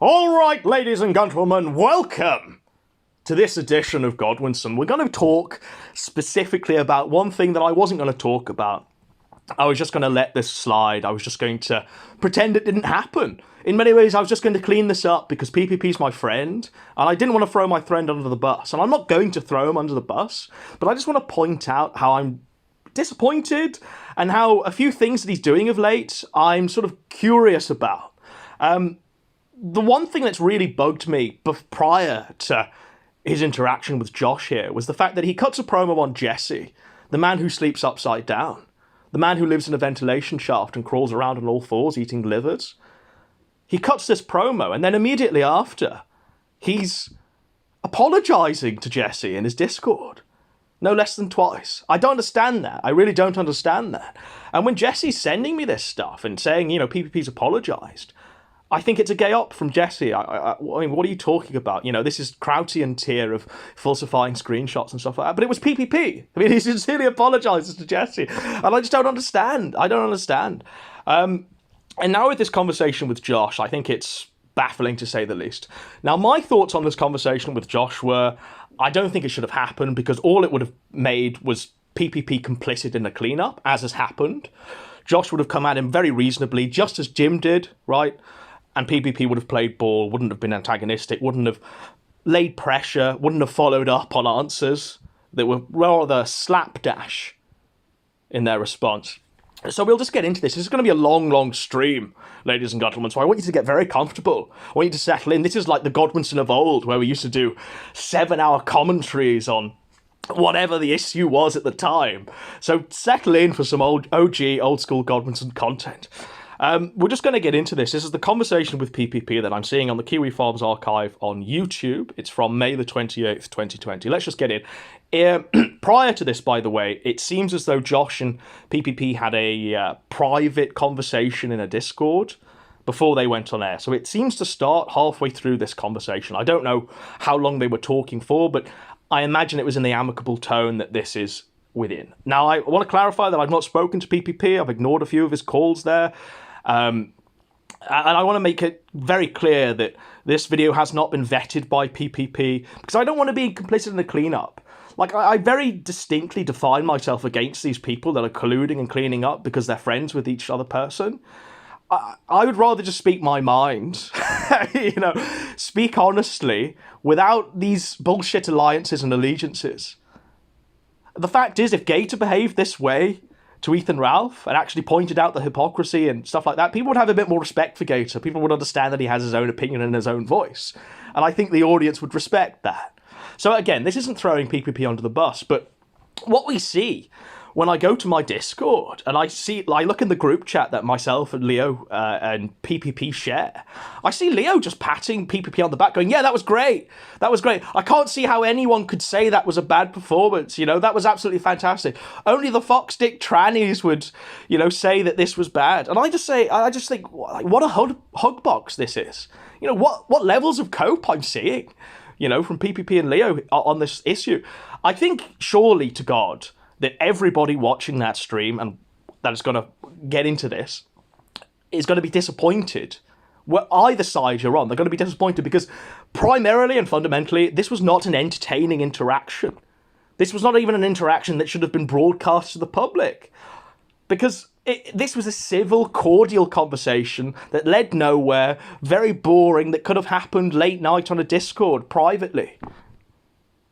All right, ladies and gentlemen, welcome to this edition of Godwinson. We're going to talk specifically about one thing that I wasn't going to talk about. I was just going to let this slide. I was just going to pretend it didn't happen. In many ways, I was just going to clean this up because PPP's my friend, and I didn't want to throw my friend under the bus. And I'm not going to throw him under the bus, but I just want to point out how I'm disappointed and how a few things that he's doing of late, I'm sort of curious about. The one thing that's really bugged me prior to his interaction with Josh here was the fact that he cuts a promo on Jesse, the man who sleeps upside down, the man who lives in a ventilation shaft and crawls around on all fours eating livers. He cuts this promo, and then immediately after, he's apologising to Jesse in his Discord. No less than twice. I don't understand that. I really don't understand that. And when Jesse's sending me this stuff and saying, PPP's apologised, I think it's a gay op from Jesse. I mean, what are you talking about? This is Krautian tier of falsifying screenshots and stuff like that. But it was PPP. I mean, he sincerely apologises to Jesse. And I just don't understand. I don't understand. And now with this conversation with Josh, I think it's baffling to say the least. Now, my thoughts on this conversation with Josh were, I don't think it should have happened because all it would have made was PPP complicit in the cleanup, as has happened. Josh would have come at him very reasonably, just as Jim did, right? And PPP would have played ball, wouldn't have been antagonistic, wouldn't have laid pressure, wouldn't have followed up on answers that were rather slapdash in their response. So we'll just get into this. This is going to be a long, long stream, ladies and gentlemen, so I want you to get very comfortable. I want you to settle in. This is like the Godwinson of old, where we used to do 7-hour commentaries on whatever the issue was at the time. So settle in for some old school Godwinson content. We're just going to get into this. This is the conversation with PPP that I'm seeing on the Kiwi Farms archive on YouTube. It's from May the 28th, 2020. Let's just get in. Prior to this, by the way, it seems as though Josh and PPP had a private conversation in a Discord before they went on air. So it seems to start halfway through this conversation. I don't know how long they were talking for, but I imagine it was in the amicable tone that this is within. Now, I want to clarify that I've not spoken to PPP. I've ignored a few of his calls there. And I want to make it very clear that this video has not been vetted by PPP because I don't want to be complicit in the cleanup. Like, I very distinctly define myself against these people that are colluding and cleaning up because they're friends with each other person. I would rather just speak my mind, speak honestly without these bullshit alliances and allegiances. The fact is, if Gator behaved this way to Ethan Ralph and actually pointed out the hypocrisy and stuff like that, people would have a bit more respect for Gator. People would understand that he has his own opinion and his own voice. And I think the audience would respect that. So again, this isn't throwing PPP under the bus, but what we see when I go to my Discord and I look in the group chat that myself and Leo and PPP share, I see Leo just patting PPP on the back going, yeah, that was great. That was great. I can't see how anyone could say that was a bad performance. That was absolutely fantastic. Only the fox dick trannies would, say that this was bad. And I just think, what a hug box this is. What levels of cope I'm seeing, from PPP and Leo on this issue. I think surely to God that everybody watching that stream and that is going to get into this is going to be disappointed. Where either side you're on, they're going to be disappointed because primarily and fundamentally, this was not an entertaining interaction. This was not even an interaction that should have been broadcast to the public. Because this was a civil, cordial conversation that led nowhere, very boring, that could have happened late night on a Discord privately.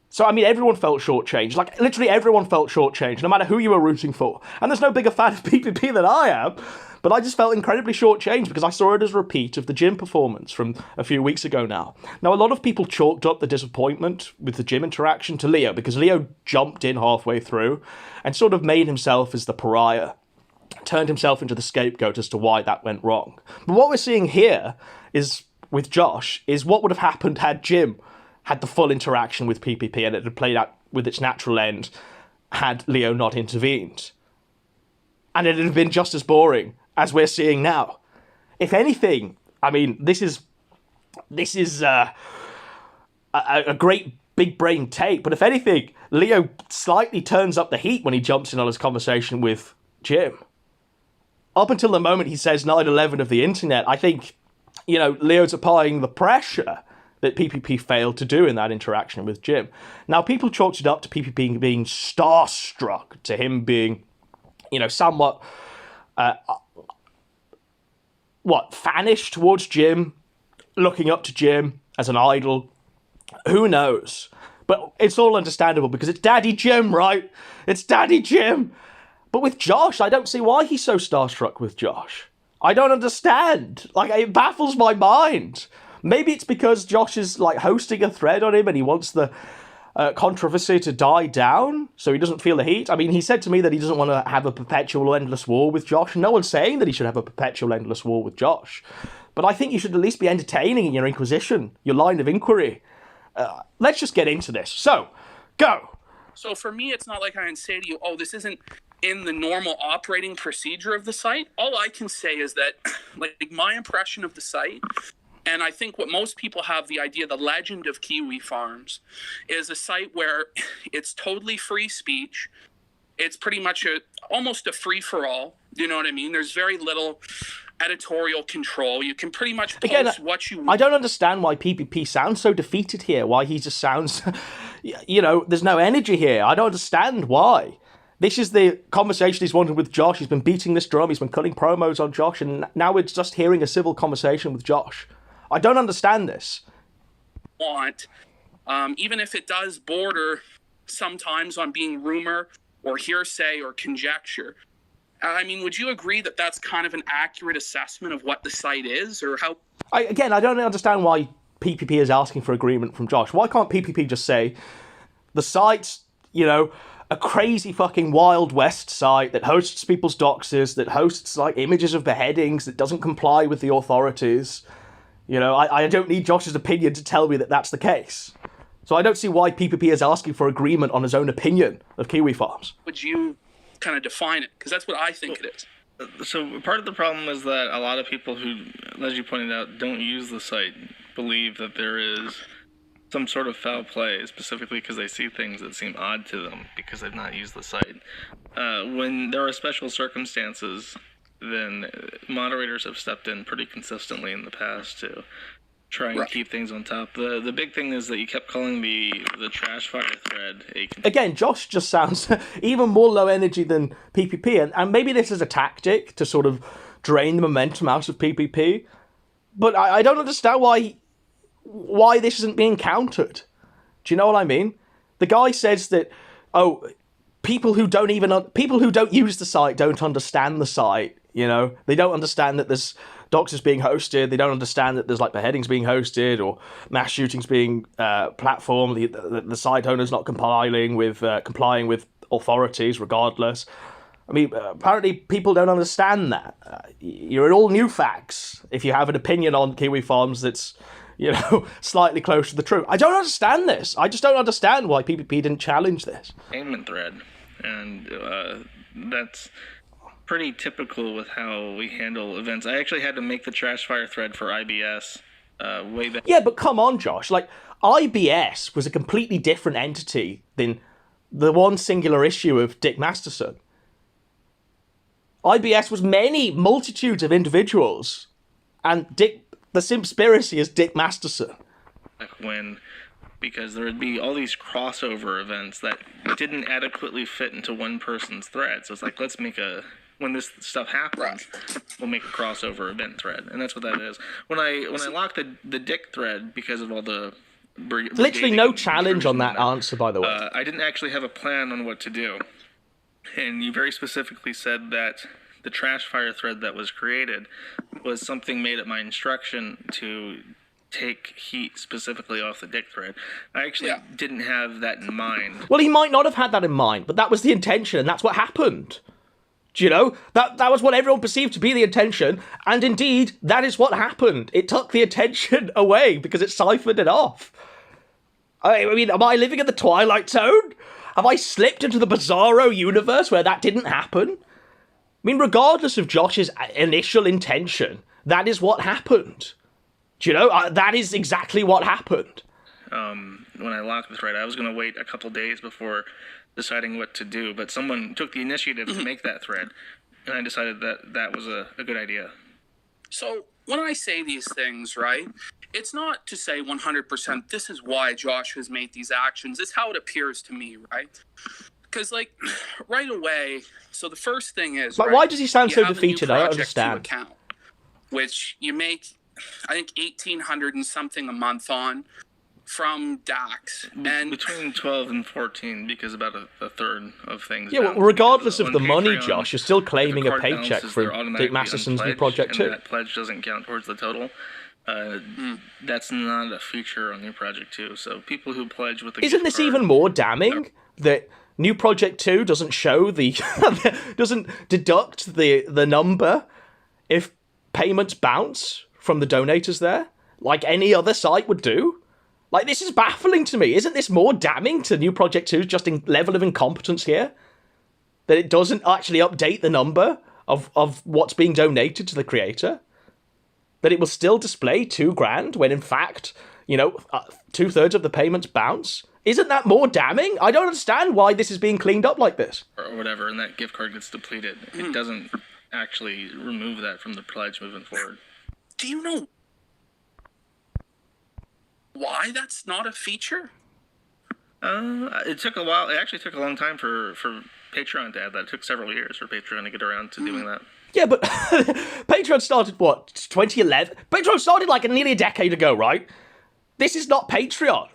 So, I mean, everyone felt shortchanged. Like, literally everyone felt shortchanged, no matter who you were rooting for. And there's no bigger fan of PPP than I am, but I just felt incredibly shortchanged because I saw it as a repeat of the gym performance from a few weeks ago now. Now, a lot of people chalked up the disappointment with the gym interaction to Leo because Leo jumped in halfway through and sort of made himself as the pariah, turned himself into the scapegoat as to why that went wrong. But what we're seeing here is, with Josh, is what would have happened had Jim had the full interaction with PPP and it had played out with its natural end had Leo not intervened. And it had been just as boring as we're seeing now. If anything, I mean, this is a great big brain take, but if anything, Leo slightly turns up the heat when he jumps in on his conversation with Jim. Up until the moment he says 9/11 of the internet, I think Leo's applying the pressure that PPP failed to do in that interaction with Jim. Now, people chalked it up to PPP being starstruck, to him being, somewhat, fanish towards Jim, looking up to Jim as an idol. Who knows? But it's all understandable because it's Daddy Jim, right? It's Daddy Jim. But with Josh, I don't see why he's so starstruck with Josh. I don't understand. It baffles my mind. Maybe it's because Josh is, hosting a thread on him and he wants the controversy to die down so he doesn't feel the heat. I mean, he said to me that he doesn't want to have a perpetual endless war with Josh. No one's saying that he should have a perpetual endless war with Josh. But I think you should at least be entertaining in your inquisition, your line of inquiry. Let's just get into this. So, go. So for me, it's not like I can say to you, oh, this isn't in the normal operating procedure of the site. All I can say is that, my impression of the site, and I think what most people have the idea, the legend of Kiwi Farms, is a site where it's totally free speech. It's pretty much almost a free-for-all. You know what I mean? There's very little editorial control. You can pretty much post what you want. I don't understand why PPP sounds so defeated here, why he just sounds, there's no energy here. I don't understand why. This is the conversation he's wanted with Josh. He's been beating this drum. He's been cutting promos on Josh, and now we're just hearing a civil conversation with Josh. I don't understand this. Even if it does border sometimes on being rumor or hearsay or conjecture. I mean, would you agree that that's kind of an accurate assessment of what the site is, or how? I don't understand why PPP is asking for agreement from Josh. Why can't PPP just say, the site's, a crazy fucking Wild West site that hosts people's doxes, that hosts, images of beheadings, that doesn't comply with the authorities. I don't need Josh's opinion to tell me that that's the case. So I don't see why PPP is asking for agreement on his own opinion of Kiwi Farms. Would you kind of define it? Because that's what I think it is. So part of the problem is that a lot of people who, as you pointed out, don't use the site believe that there is some sort of foul play, specifically because they see things that seem odd to them because they've not used the site. When there are special circumstances, then moderators have stepped in pretty consistently in the past to try and keep things on top. The big thing is that you kept calling the trash fire thread Again, Josh just sounds even more low energy than PPP, and maybe this is a tactic to sort of drain the momentum out of PPP, but I don't understand why this isn't being countered. Do you know what I mean? The guy says that, people who don't use the site don't understand the site. They don't understand that there's doxers being hosted. They don't understand that there's beheadings being hosted or mass shootings being platformed. The site owner's not complying with authorities regardless. I mean, apparently people don't understand that. You're all new facts if you have an opinion on Kiwi Farms that's, slightly close to the truth. I don't understand this. I just don't understand why PPP didn't challenge this. Payment thread, and that's pretty typical with how we handle events. I actually had to make the trash fire thread for IBS way back. Yeah, but come on, Josh. IBS was a completely different entity than the one singular issue of Dick Masterson. IBS was multitudes of individuals, and the Simpspiracy is Dick Masterson. Because there would be all these crossover events that didn't adequately fit into one person's thread. So it's let's make when this stuff happens, we'll make a crossover event thread. And that's what that is. When I locked the Dick thread because of all the... Literally no challenge on that answer, by the way. I didn't actually have a plan on what to do. And you very specifically said that the trash fire thread that was created was something made at my instruction to take heat specifically off the Dick thread. I actually didn't have that in mind. Well, he might not have had that in mind, but that was the intention, and that's what happened. Do you know? That was what everyone perceived to be the intention, and indeed, that is what happened. It took the attention away because it siphoned it off. I mean, am I living in the Twilight Zone? Have I slipped into the Bizarro universe where that didn't happen? I mean, regardless of Josh's initial intention, that is what happened. Do you know? That is exactly what happened. When I locked the thread, I was going to wait a couple days before deciding what to do, but someone took the initiative to make that thread, and I decided that was a good idea. So when I say these things, right, it's not to say 100% this is why Josh has made these actions. It's how it appears to me, right? Because, like, right away, so the first thing is, Like, right, why does he sound you so have a new defeated? I don't Project 2 understand. account, which you make, I think, 1,800 and something a month on from DAX. And between 12 and 14, because about a third of things. Yeah, well, bounce. regardless of On the money, Patreon, Josh, you're still if claiming a card paycheck bounces, for they're Dick automatically Masterson's new unpledged, Project and 2. that pledge doesn't count towards the total. That's not a feature on New Project 2. So people who pledge with a Isn't gift this card, even more damning that New Project 2 doesn't show the doesn't deduct the number if payments bounce from the donators there, like any other site would do? Like, this is baffling to me. Isn't this more damning to New Project 2's just in level of incompetence here? That it doesn't actually update the number of what's being donated to the creator? That it will still display $2,000 when in fact, 2/3 of the payments bounce? Isn't that more damning? I don't understand why this is being cleaned up like this. or whatever, and that gift card gets depleted. It doesn't actually remove that from the pledge moving forward. do you know why that's not a feature? It took a while. It actually took a long time for Patreon to add that. It took several years for Patreon to get around to doing that. Yeah, but Patreon started, what, 2011? Patreon started like nearly a decade ago, right? This is not Patreon.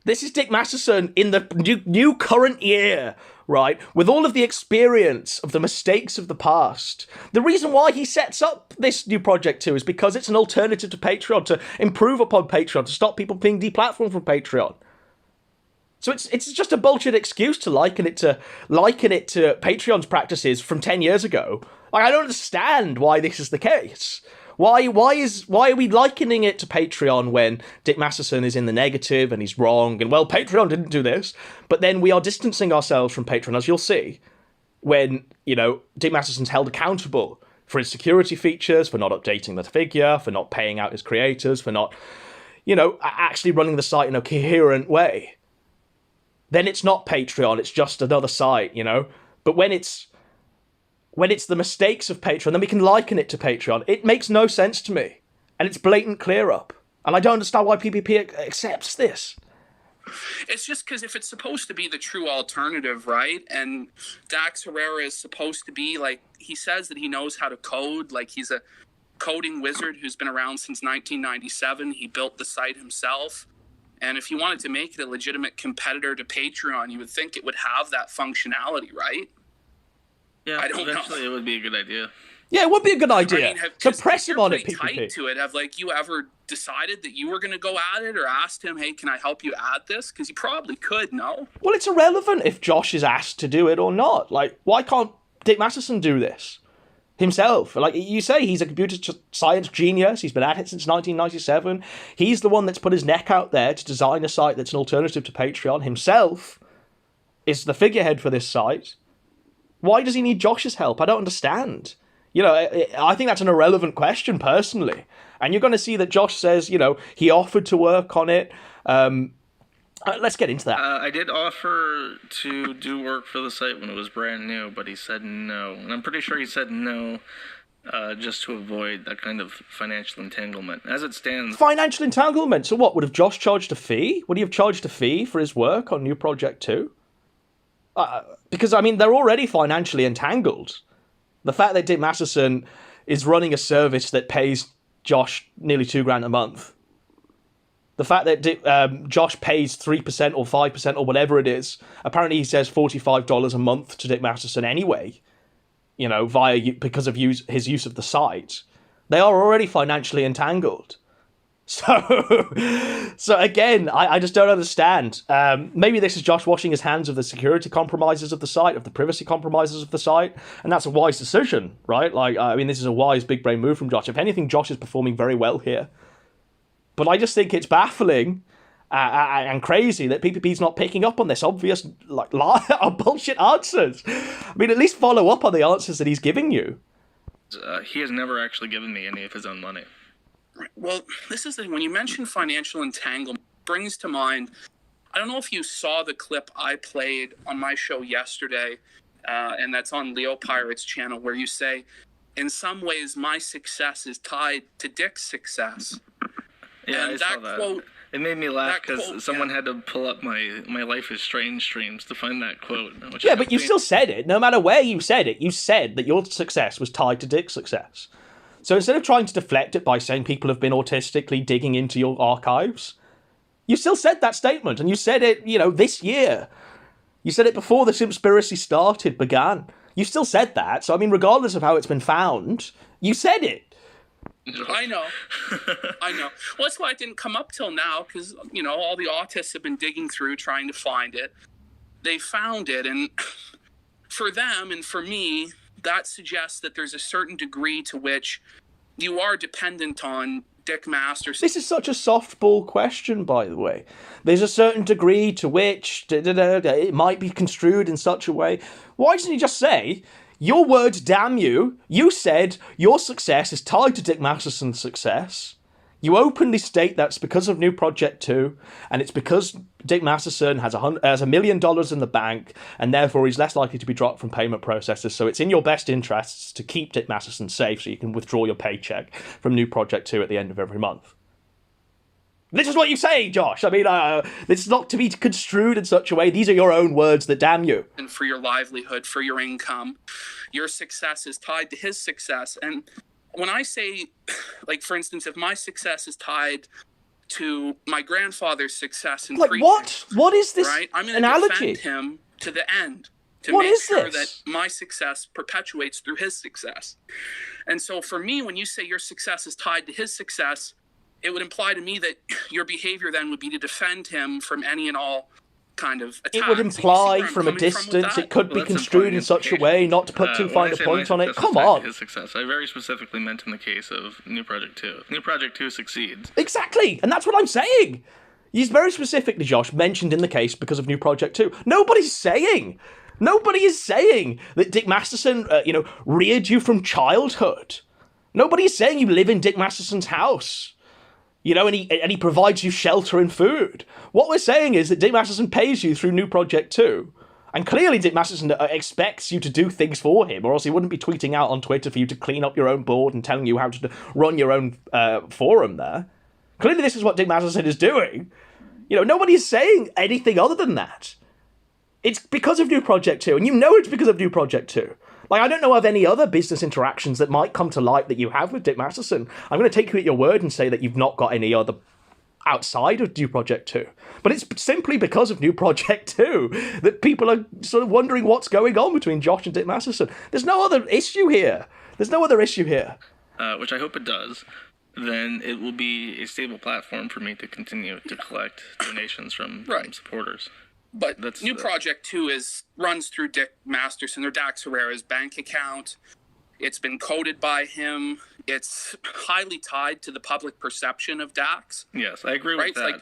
This is Dick Masterson in the new current year, right? With all of the experience of the mistakes of the past. The reason why he sets up this new Project 2 is because it's an alternative to Patreon, to improve upon Patreon, to stop people being deplatformed from Patreon. So it's just a bullshit excuse to liken it to Patreon's practices from 10 years ago. Like, I don't understand why this is the case. Why are we likening it to Patreon when Dick Masterson is in the negative and he's wrong and, well, Patreon didn't do this, but then we are distancing ourselves from Patreon, as you'll see, when, Dick Masterson's held accountable for his security features, for not updating the figure, for not paying out his creators, for not, actually running the site in a coherent way. Then it's not Patreon, it's just another site, But when it's the mistakes of Patreon, then we can liken it to Patreon. It makes no sense to me. And it's blatant clear up. And I don't understand why PPP accepts this. It's just because if it's supposed to be the true alternative, right? And Dax Herrera is supposed to be, like, he says that he knows how to code. Like, he's a coding wizard who's been around since 1997. He built the site himself. And if you wanted to make it a legitimate competitor to Patreon, you would think it would have that functionality, right? Yeah, I don't eventually know. It would be a good idea. Yeah, it would be a good idea. So 'cause press you're him on it, pretty PPP. tight to it. Have you ever decided that you were going to go at it, or asked him, "Hey, can I help you add this?" Because you probably could. No. Well, it's irrelevant if Josh is asked to do it or not. Like, why can't Dick Masterson do this himself? Like you say, he's a computer science genius. He's been at it since 1997. He's the one that's put his neck out there to design a site that's an alternative to Patreon. Himself is the figurehead for this site. Why does he need Josh's help? I don't understand. I think that's an irrelevant question, personally. And you're going to see that Josh says, he offered to work on it. Let's get into that. I did offer to do work for the site when it was brand new, but he said no. And I'm pretty sure he said no just to avoid that kind of financial entanglement. As it stands... Financial entanglement? So what, would have Josh charged a fee? Would he have charged a fee for his work on New Project 2? Because, they're already financially entangled. The fact that Dick Masterson is running a service that pays Josh nearly $2,000 a month. The fact that Josh pays 3% or 5% or whatever it is. Apparently he says $45 a month to Dick Masterson anyway. Because of his use of the site. They are already financially entangled. So again, I just don't understand. Maybe this is Josh washing his hands of the security compromises of the site, of the privacy compromises of the site, and that's a wise decision, right? This is a wise big brain move from Josh. If anything, Josh is performing very well here. But I just think it's baffling and crazy that PPP's not picking up on this obvious bullshit answers. At least follow up on the answers that he's giving you. He has never actually given me any of his own money. Well, this is when you mention financial entanglement, brings to mind, I don't know if you saw the clip I played on my show yesterday, and that's on Leo Pirate's channel, where you say, in some ways my success is tied to Dick's success. Yeah, And I saw that that. quote, It made me laugh that quote, because someone yeah. had to pull up my Life is Strange streams to find that quote. Which Yeah, I but you think- still said it. No matter where you said it, you said that your success was tied to Dick's success. So instead of trying to deflect it by saying people have been autistically digging into your archives, you still said that statement, and you said it, this year. You said it before the conspiracy began. You still said that. So, I mean, regardless of how it's been found, you said it. I know. I know. Well, that's why it didn't come up till now, because, all the autists have been digging through trying to find it. They found it, and for them and for me, that suggests that there's a certain degree to which you are dependent on Dick Masterson. This is such a softball question, by the way. There's a certain degree to which it might be construed in such a way. Why doesn't he just say, your words, damn you, you said your success is tied to Dick Masterson's success. You openly state that's because of New Project 2, and it's because Dick Masterson has $1 million in the bank, and therefore he's less likely to be dropped from payment processors, so it's in your best interests to keep Dick Masterson safe so you can withdraw your paycheck from New Project 2 at the end of every month. This is what you say, Josh. I mean, it's not to be construed in such a way. These are your own words that damn you. And for your livelihood, for your income, your success is tied to his success. And when I say, like, for instance, if my success is tied to my grandfather's success in preaching, what is this right? I'm going to analogy? defend him to the end to What make is sure this? that my success perpetuates through his success. And so for me, when you say your success is tied to his success, it would imply to me that your behavior then would be to defend him from any and all kind of attacks. It would And you see imply where I'm from a coming with distance, that? it could be Well, that's construed important in such a way not to put too when fine I a say point my on it. success Come is tied to on. his success, I very specifically meant in the case of New Project 2. If New Project 2 succeeds, Exactly, and that's what I'm saying. He's very specifically, Josh, mentioned in the case because of New Project 2. Nobody is saying that Dick Masterson, reared you from childhood. Nobody is saying you live in Dick Masterson's house. And he provides you shelter and food. What we're saying is that Dick Masterson pays you through New Project 2. And clearly Dick Masterson expects you to do things for him, or else he wouldn't be tweeting out on Twitter for you to clean up your own board and telling you how to run your own forum there. Clearly this is what Dick Masterson is doing. Nobody is saying anything other than that. It's because of New Project 2, and it's because of New Project 2. Like, I don't know of any other business interactions that might come to light that you have with Dick Masterson. I'm going to take you at your word and say that you've not got any other outside of New Project 2. But it's simply because of New Project 2 that people are sort of wondering what's going on between Josh and Dick Masterson. There's no other issue here. which I hope it does, then it will be a stable platform for me to continue to collect donations from supporters. But New Project 2 runs through Dick Masterson or Dax Herrera's bank account. It's been coded by him. It's highly tied to the public perception of Dax. Yes, I agree with that.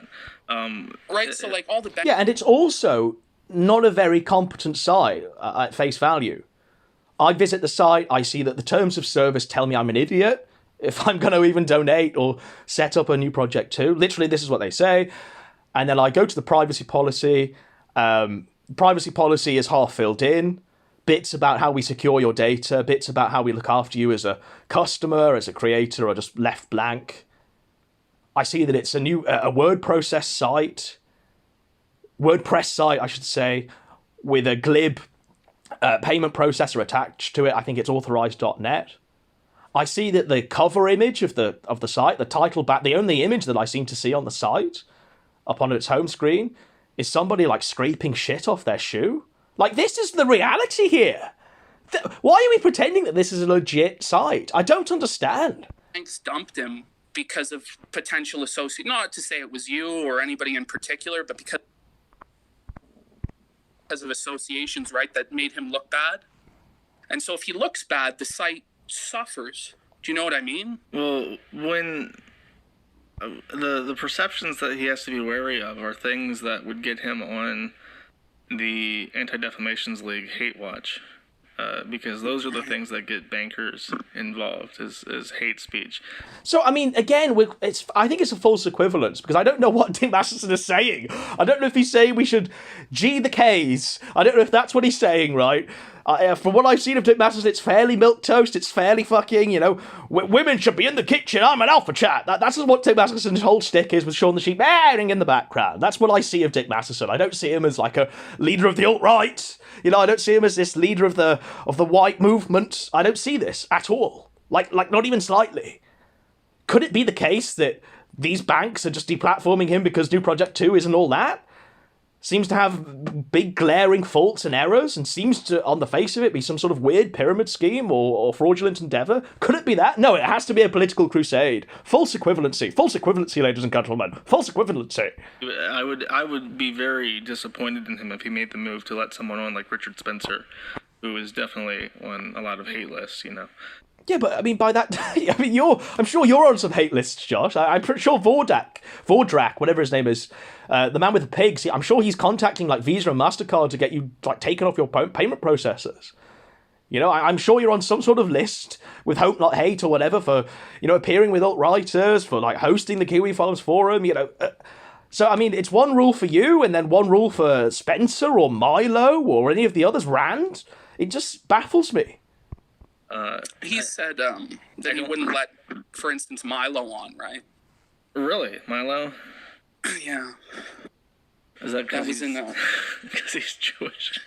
So all the... Yeah, and it's also not a very competent site at face value. I visit the site, I see that the terms of service tell me I'm an idiot if I'm going to even donate or set up a New Project 2. Literally, this is what they say. And then I go to the privacy policy. Privacy policy is half filled in. Bits about how we secure your data, bits about how we look after you as a customer, as a creator, are just left blank. I see that it's a WordPress site, I should say, with a glib payment processor attached to it. I think it's authorized.net. I see that the cover image of the site, the title back, the only image that I seem to see on the site, up on its home screen, is somebody like scraping shit off their shoe. Like, this is the reality here. Why are we pretending that this is a legit site? I don't understand. Banks dumped him because of potential associate. Not to say it was you or anybody in particular, but because of associations, right, that made him look bad. And so if he looks bad, the site suffers. Do you know what I mean? Well, when the perceptions that he has to be wary of are things that would get him on the Anti-Defamations League hate watch, because those are the things that get bankers involved, is hate speech. So, I mean, again, I think it's a false equivalence, because I don't know what Dick Masterson is saying. I don't know if he's saying we should G the Ks. I don't know if that's what he's saying, right? From what I've seen of Dick Masterson, it's fairly milquetoast. It's fairly fucking, women should be in the kitchen. I'm an alpha chat. That's what Dick Masterson's whole shtick is, with Shaun the Sheep airing in the background. That's what I see of Dick Masterson. I don't see him as like a leader of the alt-right. I don't see him as this leader of the white movement. I don't see this at all. Like not even slightly. Could it be the case that these banks are just deplatforming him because New Project 2 isn't all that? Seems to have big glaring faults and errors, and seems to, on the face of it, be some sort of weird pyramid scheme or fraudulent endeavour. Could it be that? No, it has to be a political crusade. False equivalency, ladies and gentlemen. False equivalency. I would be very disappointed in him if he made the move to let someone on like Richard Spencer, who is definitely on a lot of hate lists, Yeah, but I mean, by that, I'm sure you're on some hate lists, Josh. I'm pretty sure Vordrak, whatever his name is, the man with the pigs. I'm sure he's contacting like Visa and MasterCard to get you like taken off your payment processors. I'm sure you're on some sort of list with Hope Not Hate or whatever for, appearing with alt-writers, for like hosting the Kiwi Farms Forum. So I mean, it's one rule for you, and then one rule for Spencer or Milo or any of the others. Rand. It just baffles me. He said that he wouldn't let, for instance, Milo on, right? Really? Milo? Yeah. Is that because he's Jewish?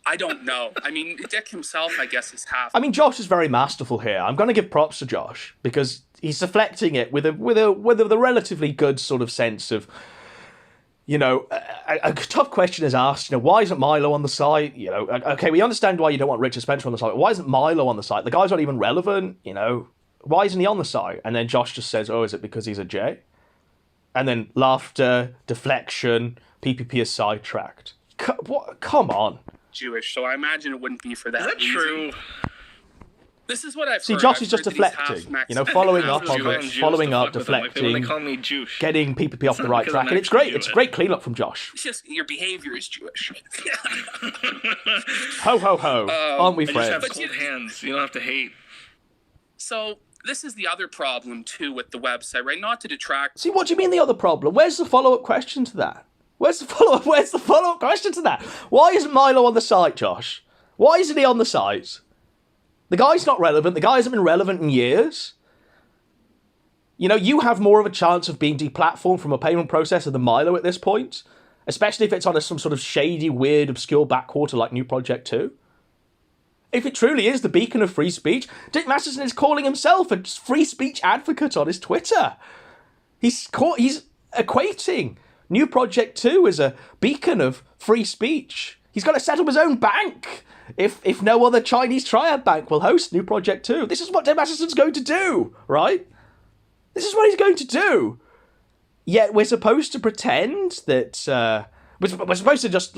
I don't know. I mean, Dick himself, I guess, is half. I mean, Josh is very masterful here. I'm going to give props to Josh because he's deflecting it with a relatively good sort of sense of, a tough question is asked, why isn't Milo on the site? Okay, we understand why you don't want Richard Spencer on the site, but why isn't Milo on the site? The guy's not even relevant, Why isn't he on the site? And then Josh just says, oh, is it because he's a J? And then laughter, deflection, PPP is sidetracked. Come on. Jewish, so I imagine it wouldn't be for that. Is that reason. True? This is what I've See, heard. Josh I've is just heard that he's deflecting, half-Mexican, following half up on Jewish. it, following up, deflecting, They call me Jewish. getting PPP off the right because track, I'm and it's actually great. It's a Jewish. great cleanup from Josh. It's just your behavior is Jewish. Ho, ho, ho. Aren't we I just friends? have cold hands. You don't have to hate. So this is the other problem, too, with the website, right? Not to detract. See, what do you mean the other problem? Where's the follow-up question to that? Where's the follow-up question to that? Why isn't Milo on the site, Josh? Why isn't he on the site? The guy's not relevant. The guy hasn't been relevant in years. You have more of a chance of being deplatformed from a payment processor than Milo at this point, especially if it's on some sort of shady, weird, obscure backwater like New Project 2. If it truly is the beacon of free speech, Dick Masterson is calling himself a free speech advocate on his Twitter. He's equating New Project 2 as a beacon of free speech. He's got to set up his own bank if no other Chinese triad bank will host New Project 2. This is what Dick Masterson's going to do, right? This is what he's going to do. Yet we're supposed to pretend that... we're supposed to just,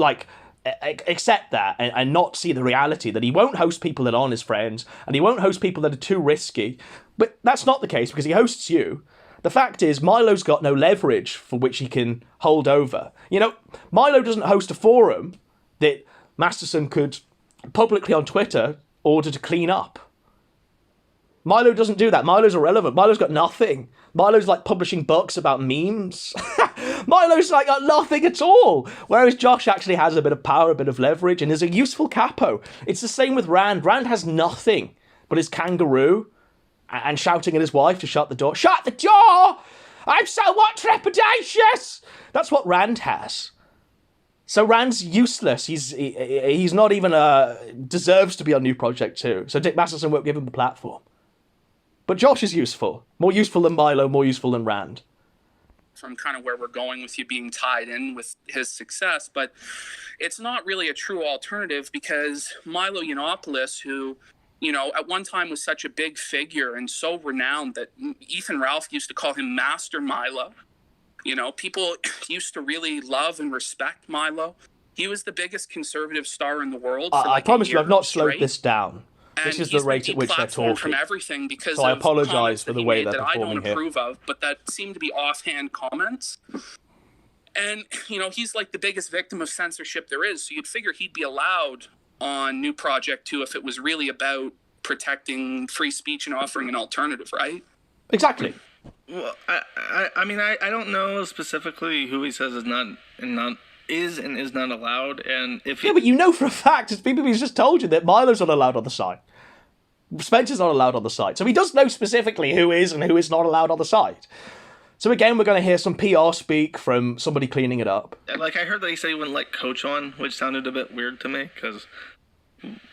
accept that and not see the reality that he won't host people that aren't his friends, and he won't host people that are too risky. But that's not the case, because he hosts you. The fact is, Milo's got no leverage for which he can hold over. Milo doesn't host a forum that Masterson could publicly on Twitter order to clean up. Milo doesn't do that. Milo's irrelevant. Milo's got nothing. Milo's publishing books about memes. Milo's got nothing at all. Whereas Josh actually has a bit of power, a bit of leverage, and is a useful capo. It's the same with Rand. Rand has nothing but his kangaroo and shouting at his wife to shut the door. Shut the door! I'm somewhat trepidatious! That's what Rand has. So Rand's useless. He's not even deserves to be on New Project 2. So Dick Masterson won't give him the platform. But Josh is useful. More useful than Milo, more useful than Rand. From kind of where we're going with you being tied in with his success, but it's not really a true alternative because Milo Yiannopoulos, who, at one time was such a big figure and so renowned that Ethan Ralph used to call him Master Milo. People used to really love and respect Milo. He was the biggest conservative star in the world. For I promise you, I've not slowed straight. this down. This is the rate at which they're talking. From everything because so I of apologise for the way they're that I performing don't here. approve of, but that seem to be offhand comments. And he's the biggest victim of censorship there is. So you'd figure he'd be allowed on New Project 2 if it was really about protecting free speech and offering an alternative, right? Exactly. Well, I mean, I don't know specifically who he says is not is and is not allowed, and if Yeah, but you know for a fact, PPP's just told you that Milo's not allowed on the site. Spencer's not allowed on the site. So he does know specifically who is and who is not allowed on the site. So again, we're going to hear some PR speak from somebody cleaning it up. like I heard that he said he wouldn't let Coach on, which sounded a bit weird to me, because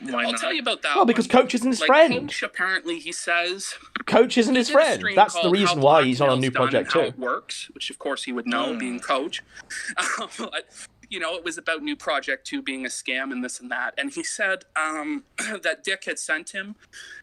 why I'll not? tell you about that. Well, because one. Coach isn't his Like, friend. Coach, apparently, he says Coach isn't his did a friend. stream That's the called reason How why he's on a Blackmail's new Done and project How too. it works, which of course he would know, being Coach. But, it was about New Project 2 being a scam and this and that. And he said that Dick had sent him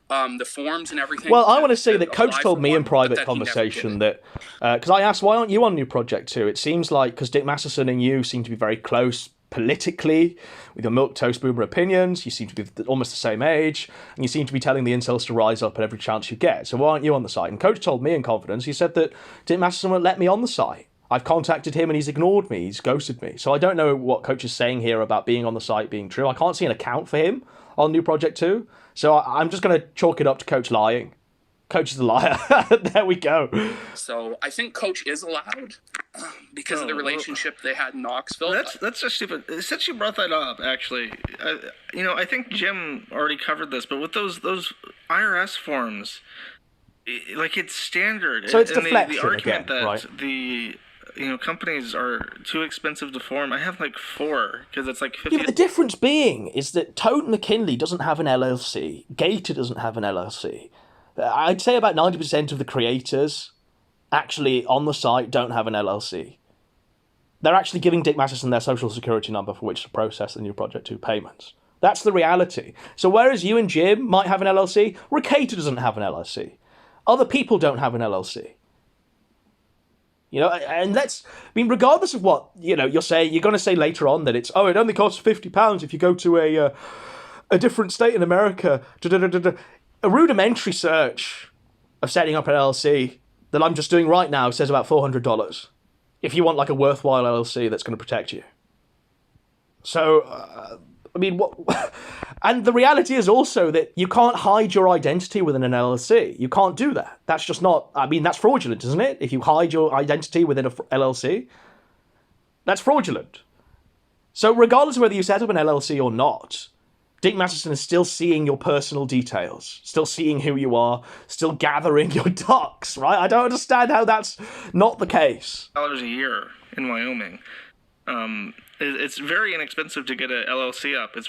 the forms and everything. Well, I want to say that Coach apply told for me one, in but private that he never conversation did. that, because I asked, why aren't you on New Project 2? It seems like, because Dick Masterson and you seem to be very close politically, with your milquetoast boomer opinions, you seem to be almost the same age, and you seem to be telling the incels to rise up at every chance you get. So why aren't you on the site? And Coach told me in confidence, he said that Dick Masterson won't let me on the site. I've contacted him and he's ignored me, he's ghosted me. So I don't know what Coach is saying here about being on the site being true. I can't see an account for him on New Project 2. So I'm just going to chalk it up to Coach lying. Coach is a liar. There we go. So I think Coach is allowed because of the relationship they had in Knoxville. That's just stupid. Since you brought that up, actually, I think Jim already covered this, but with those IRS forms, like it's standard. So it's and deflection the argument again, that right? the companies are too expensive to form. I have like 4 because it's like 50. Yeah, but the difference being is that Toad McKinley doesn't have an LLC. Gator doesn't have an LLC. I'd say about 90% of the creators actually on the site don't have an LLC. They're actually giving Dick Masterson their social security number for which to process the New Project 2 payments. That's the reality. So whereas you and Jim might have an LLC, Gator doesn't have an LLC. Other people don't have an LLC. And regardless of what, you're going to say later on that it only costs £50 if you go to a different state in America. A rudimentary search of setting up an LLC that I'm just doing right now says about $400 if you want like a worthwhile LLC that's going to protect you. So, what? And the reality is also that you can't hide your identity within an LLC. You can't do that. That's just not, that's fraudulent, isn't it? If you hide your identity within an LLC, that's fraudulent. So regardless of whether you set up an LLC or not, Dick Masterson is still seeing your personal details, still seeing who you are, still gathering your ducks, right? I don't understand how that's not the case. $1 a year in Wyoming. It's very inexpensive to get an LLC up. It's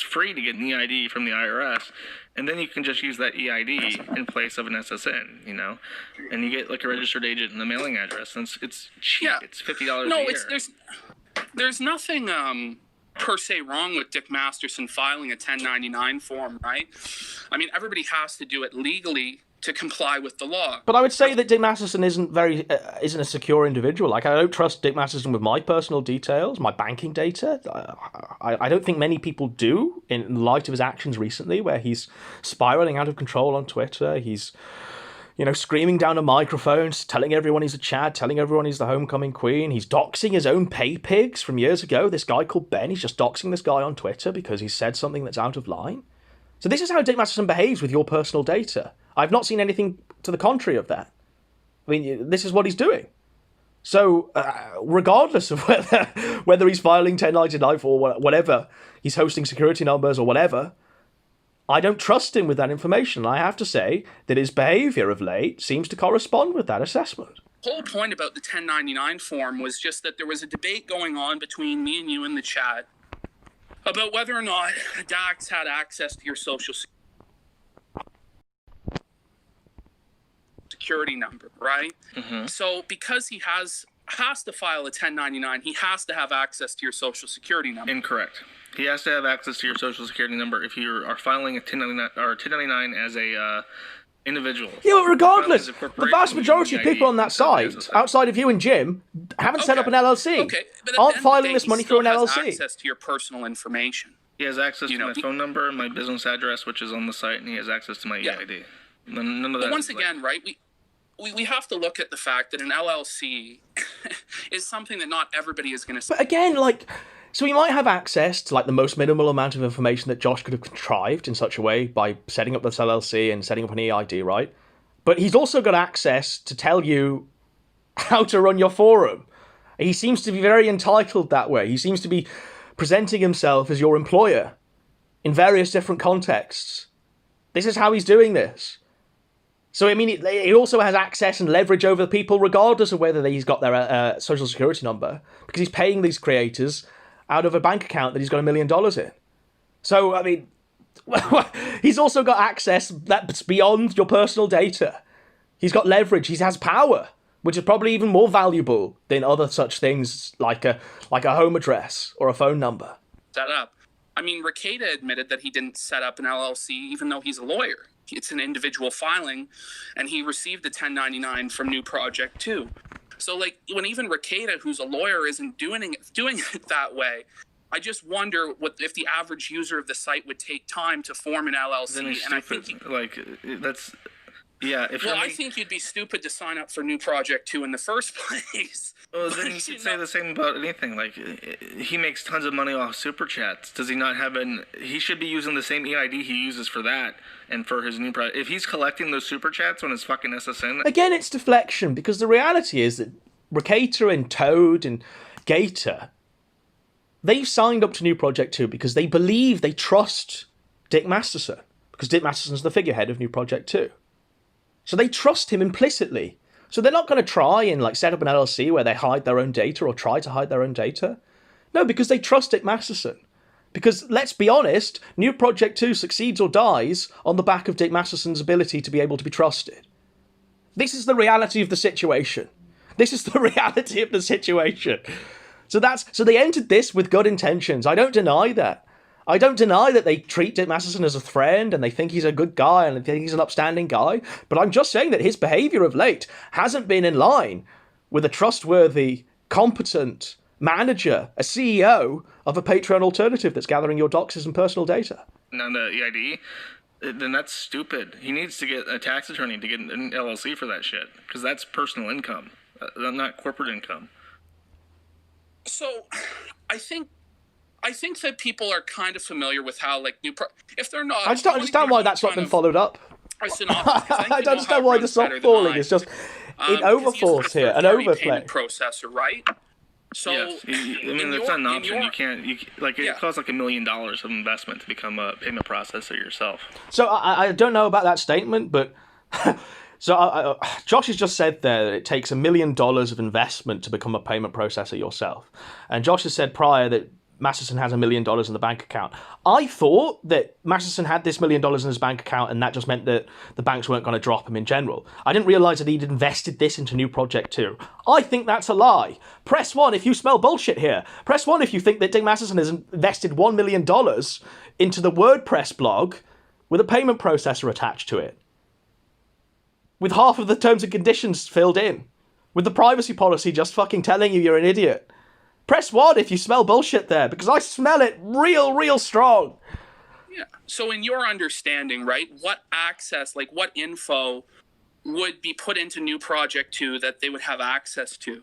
free to get an EID from the IRS, and then you can just use that EID in place of an SSN, and you get like a registered agent and a mailing address, and it's cheap. Yeah. It's $50 a year. No, there's nothing per se wrong with Dick Masterson filing a 1099 form, right? Everybody has to do it legally to comply with the law. But I would say that Dick Masterson isn't a secure individual. Like, I don't trust Dick Masterson with my personal details, my banking data. I don't think many people do in light of his actions recently, where he's spiraling out of control on Twitter. He's, screaming down a microphone, telling everyone he's a Chad, telling everyone he's the homecoming queen. He's doxing his own pay pigs from years ago. This guy called Ben, he's just doxing this guy on Twitter because he said something that's out of line. So this is how Dick Masterson behaves with your personal data. I've not seen anything to the contrary of that. This is what he's doing. So, regardless of whether he's filing 1099 or whatever, he's hosting security numbers or whatever, I don't trust him with that information. I have to say that his behavior of late seems to correspond with that assessment. The whole point about the 1099 form was just that there was a debate going on between me and you in the chat about whether or not Dax had access to your social security number, right? Mm-hmm. So because he has to file a 1099, he has to have access to your social security number. Incorrect. He has to have access to your social security number if you are filing a 1099 as a individual. Yeah, but regardless, the vast majority of people on that site, outside of you and Jim, haven't set up an LLC. Okay, but aren't filing this money through an LLC. He has access to your personal information. He has access to my phone number and my business address, which is on the site, and he has access to my EID. None of that. But once again, right, we have to look at the fact that an LLC is something that not everybody is going to. But again, so he might have access to the most minimal amount of information that Josh could have contrived in such a way by setting up this LLC and setting up an EID, right? But he's also got access to tell you how to run your forum, He seems to be very entitled that way. He seems to be presenting himself as your employer in various different contexts. This is how he's doing this. So, I mean, he also has access and leverage over people regardless of whether he's got their social security number, because he's paying these creators out of a bank account that he's got $1 million in. So, I mean, he's also got access that's beyond your personal data. He's got leverage. He has power, which is probably even more valuable than other such things like a home address or a phone number. Set up. I mean, Rekieta admitted that he didn't set up an LLC, even though he's a lawyer. It's an individual filing, and he received a 1099 from New Project 2. So, like, when even Rekieta, who's a lawyer, isn't doing it that way, I just wonder if the average user of the site would take time to form an LLC. Then and I think that's. Yeah, I think you'd be stupid to sign up for New Project 2 in the first place. Well, then you could say the same about anything. Like, he makes tons of money off super chats. Does he not have he should be using the same EID he uses for that and for his new project. If he's collecting those super chats on his fucking SSN. Again, it's deflection, because the reality is that Rekieta and Toad and Gator, they've signed up to New Project 2 because they believe, they trust Dick Masterson, because Dick Masterson's the figurehead of New Project 2. So they trust him implicitly. So they're not going to try and set up an LLC where they hide their own data or try to hide their own data. No, because they trust Dick Masterson. Because let's be honest, New Project 2 succeeds or dies on the back of Dick Masterson's ability to be able to be trusted. This is the reality of the situation. This is the reality of the situation. So they entered this with good intentions. I don't deny that. I don't deny that they treat Dick Masterson as a friend and they think he's a good guy and they think he's an upstanding guy, but I'm just saying that his behaviour of late hasn't been in line with a trustworthy, competent manager, a CEO of a Patreon alternative that's gathering your doxes and personal data. And on the EID, then that's stupid. He needs to get a tax attorney to get an LLC for that shit, because that's personal income, not corporate income. So, I think that people are kind of familiar with how, if they're not... I just don't understand why that's not been followed up. I don't understand why the soft-falling is just in overforce here, an overplay. Processor, right? So, yes. It's not an option. It costs $1 million of investment to become a payment processor yourself. So I don't know about that statement, but... Josh has just said there that it takes $1 million of investment to become a payment processor yourself. And Josh has said prior that Masterson has $1 million in the bank account. I thought that Masterson had this $1 million in his bank account, and that just meant that the banks weren't going to drop him in general. I didn't realise that he'd invested this into New Project 2. I think that's a lie. Press 1 if you smell bullshit here. Press 1 if you think that Dick Masterson has invested $1 million into the WordPress blog with a payment processor attached to it, with half of the terms and conditions filled in, with the privacy policy just fucking telling you you're an idiot. Press 1 if you smell bullshit there, because I smell it real strong. Yeah. So in your understanding, right, what access, what info would be put into New Project 2 that they would have access to?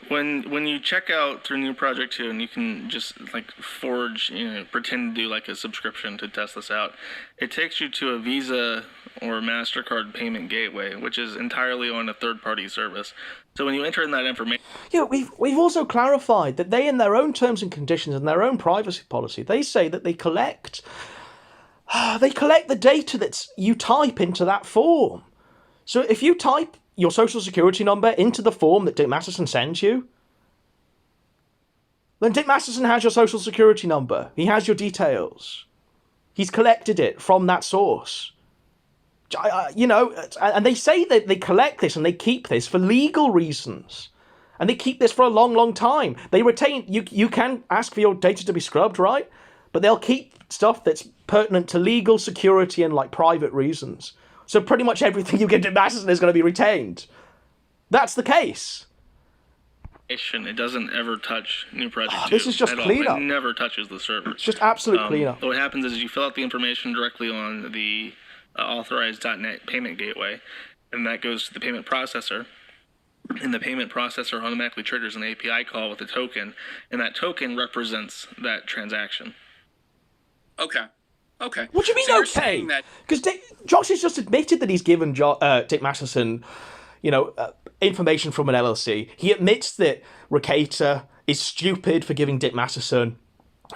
When you check out through New Project 2 and you can just forge, pretend to do a subscription to test this out, it takes you to a Visa or MasterCard payment gateway, which is entirely on a third-party service. So when you enter in that information... Yeah, we've also clarified that they, in their own terms and conditions and their own privacy policy, they say that they collect the data that you type into that form. So if you type your social security number into the form that Dick Masterson sends you, then Dick Masterson has your social security number. He has your details. He's collected it from that source. And they say that they collect this and they keep this for legal reasons. And they keep this for a long time. They retain... You can ask for your data to be scrubbed, right? But they'll keep stuff that's pertinent to legal, security, and private reasons. So pretty much everything you give to Masterson is going to be retained. That's the case. It doesn't ever touch New Project 2. This is just cleanup. It never touches the server. It's just absolute cleanup. What happens is you fill out the information directly on the authorized.net payment gateway, and that goes to the payment processor. And the payment processor automatically triggers an API call with a token, and that token represents that transaction. Okay. What do you mean, so okay? Because Josh has just admitted that he's given Dick Masterson, information from an LLC. He admits that Ricata is stupid for giving Dick Masterson,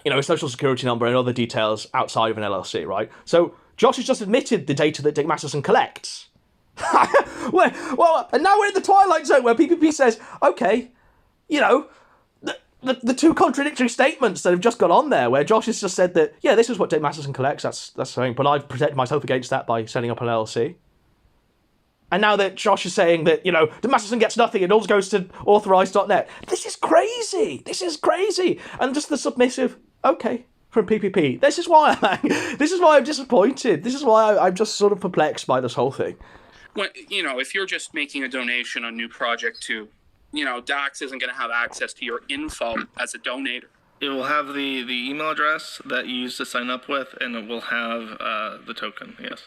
a social security number and other details outside of an LLC, right? So Josh has just admitted the data that Dick Masterson collects. And now we're in the twilight zone where PPP says, okay, the two contradictory statements that have just gone on there, where Josh has just said that, yeah, this is what Dick Masterson collects, that's something, but I've protected myself against that by setting up an LLC. And now that Josh is saying that, Dick Masterson gets nothing, it all goes to authorized.net. This is crazy. And just the submissive, okay, from PPP. This is why I'm disappointed. This is why I'm just sort of perplexed by this whole thing. Well, if you're just making a donation on New Project 2, Dax isn't going to have access to your info as a donator. It will have the email address that you used to sign up with, and it will have the token. Yes,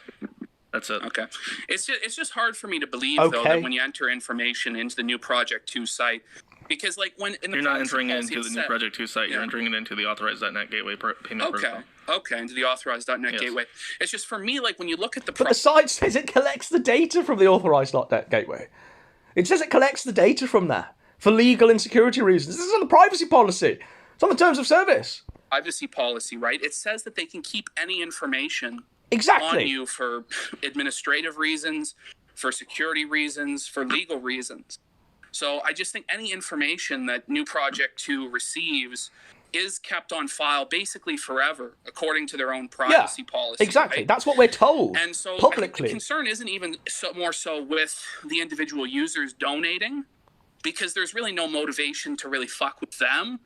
that's it. Okay, it's just hard for me to believe though that when you enter information into the New Project 2 site, because when in the you're not entering it into the New Project 2 site, you're entering it into the authorized.net gateway payment protocol. Okay, into the authorized.net gateway. It's just for me, when you look at the... But the site says it collects the data from the authorized.net gateway. It says it collects the data from that for legal and security reasons. This is on the privacy policy. It's on the terms of service. Privacy policy, right? It says that they can keep any information exactly on you for administrative reasons, for security reasons, for legal reasons. So I just think any information that New Project 2 receives is kept on file basically forever, according to their own privacy policy. Exactly. Right? That's what we're told. And so publicly. I think the concern isn't even more so with the individual users donating, because there's really no motivation to really fuck with them.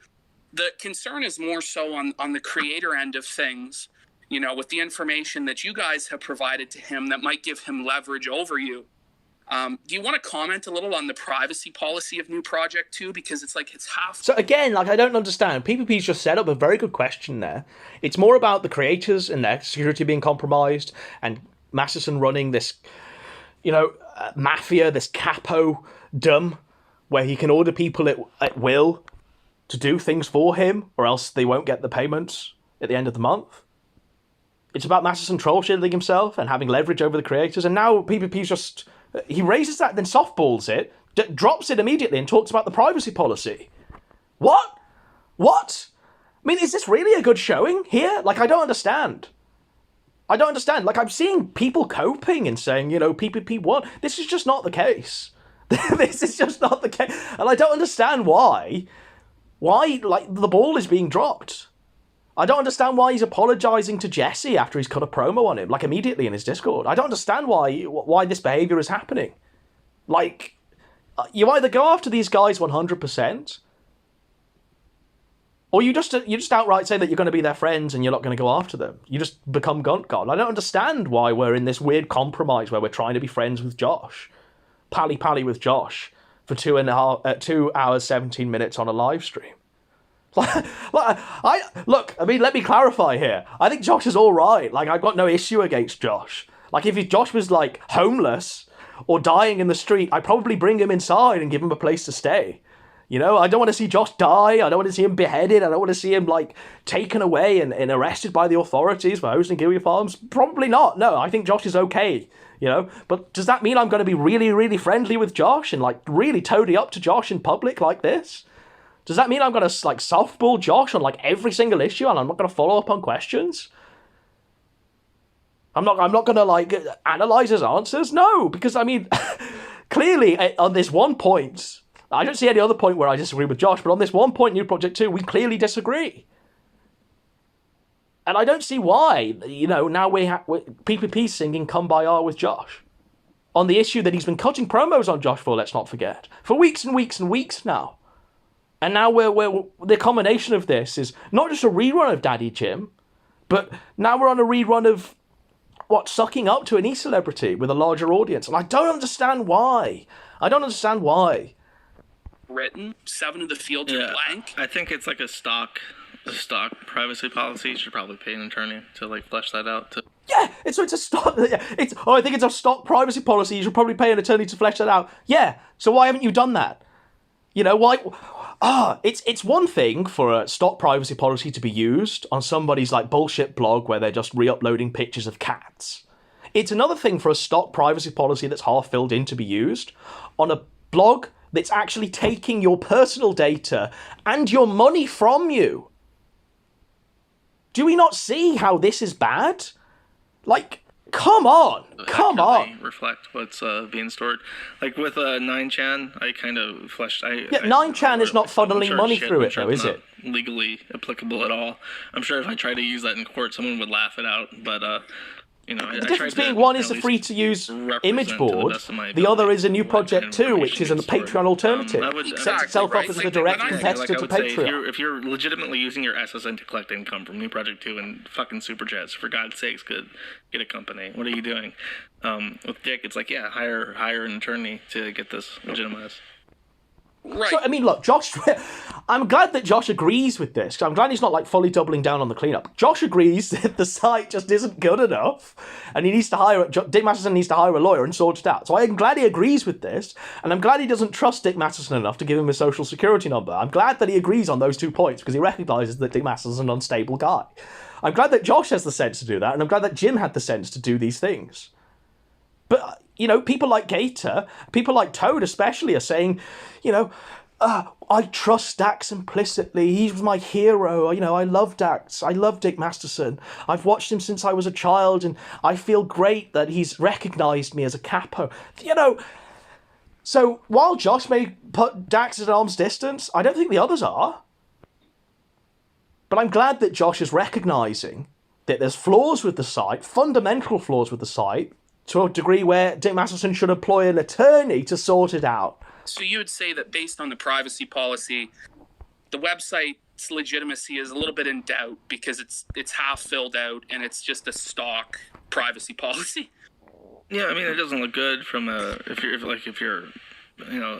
The concern is more so on the creator end of things, with the information that you guys have provided to him that might give him leverage over you. Do you want to comment a little on the privacy policy of New Project 2? Because it's half... So again, I don't understand. PPP's just set up a very good question there. It's more about the creators and their security being compromised, and Masterson running this, mafia, this capo-dumb, where he can order people at will to do things for him, or else they won't get the payments at the end of the month. It's about Masterson troll shielding himself and having leverage over the creators, and now PPP's just... He raises that, then softballs it, drops it immediately, and talks about the privacy policy. What? I mean, is this really a good showing here? I don't understand. I'm seeing people coping and saying, PPP won. This is just not the case. This is just not the case. And I don't understand why, the ball is being dropped. I don't understand why he's apologizing to Jesse after he's cut a promo on him, immediately in his Discord. I don't understand why this behavior is happening. You either go after these guys 100%, or you just outright say that you're going to be their friends and you're not going to go after them. You just become Gunt God. I don't understand why we're in this weird compromise where we're trying to be friends with Josh. Pally with Josh for 2 hours, 17 minutes on a live stream. Let me clarify here. I think Josh is all right. I've got no issue against Josh. If Josh was homeless or dying in the street, I'd probably bring him inside and give him a place to stay. I don't want to see Josh die. I don't want to see him beheaded. I don't want to see him taken away and arrested by the authorities for hosting Gilly Farms. Probably not. No, I think Josh is okay. But does that mean I'm going to be really, really friendly with Josh and really toady up to Josh in public like this? Does that mean I'm going to softball Josh on every single issue and I'm not going to follow up on questions? I'm not going to analyze his answers? No, because clearly on this one point, I don't see any other point where I disagree with Josh, but on this one point, New Project 2, we clearly disagree. And I don't see why, now we're PPP singing Kumbaya with Josh on the issue that he's been cutting promos on Josh for, let's not forget, for weeks and weeks and weeks now. And now the combination of this is not just a rerun of Daddy Jim, but now we're on a rerun of sucking up to an e-celebrity with a larger audience. And I don't understand why. Written 7 of the fields are blank. I think it's a stock privacy policy. You should probably pay an attorney to flesh that out. Yeah, it's a stock. I think it's a stock privacy policy. You should probably pay an attorney to flesh that out. Yeah. So why haven't you done that? Why? It's one thing for a stock privacy policy to be used on somebody's bullshit blog where they're just re-uploading pictures of cats. It's another thing for a stock privacy policy that's half filled in to be used on a blog that's actually taking your personal data and your money from you. Do we not see how this is bad? Like, come on. Reflect what's being stored. Like with 9chan, I kind of fleshed. 9chan is not funneling money through it, though, is it? Legally applicable at all. I'm sure if I tried to use that in court, someone would laugh it out. But the difference being one is a free-to-use image board, the other is a new project too, which is a Patreon alternative. Sets itself up as a direct competitor to Patreon. If you're legitimately using your SSN to collect income from New Project 2 and fucking Super Chats, for God's sakes, get a company. What are you doing? With Dick, it's like, yeah, hire an attorney to get this legitimized. Right. So, I mean, look, Josh, I'm glad that Josh agrees with this. I'm glad he's not, like, fully doubling down on the cleanup. Josh agrees that the site just isn't good enough, and he needs to Dick Masterson needs to hire a lawyer and sort it out. So I'm glad he agrees with this, and I'm glad he doesn't trust Dick Masterson enough to give him his social security number. I'm glad that he agrees on those 2 points, because he recognises that Dick Masterson's an unstable guy. I'm glad that Josh has the sense to do that, and I'm glad that Jim had the sense to do these things. But, people like Gator, people like Toad especially, are saying, I trust Dax implicitly. He was my hero. I love Dax. I love Dick Masterson. I've watched him since I was a child, and I feel great that he's recognised me as a capo. So while Josh may put Dax at arm's distance, I don't think the others are. But I'm glad that Josh is recognising that there's flaws with the site, fundamental flaws with the site, to a degree where Dick Masterson should employ an attorney to sort it out. So you would say that based on the privacy policy, the website's legitimacy is a little bit in doubt because it's half filled out and it's just a stock privacy policy? Yeah, I mean, it doesn't look good from if you're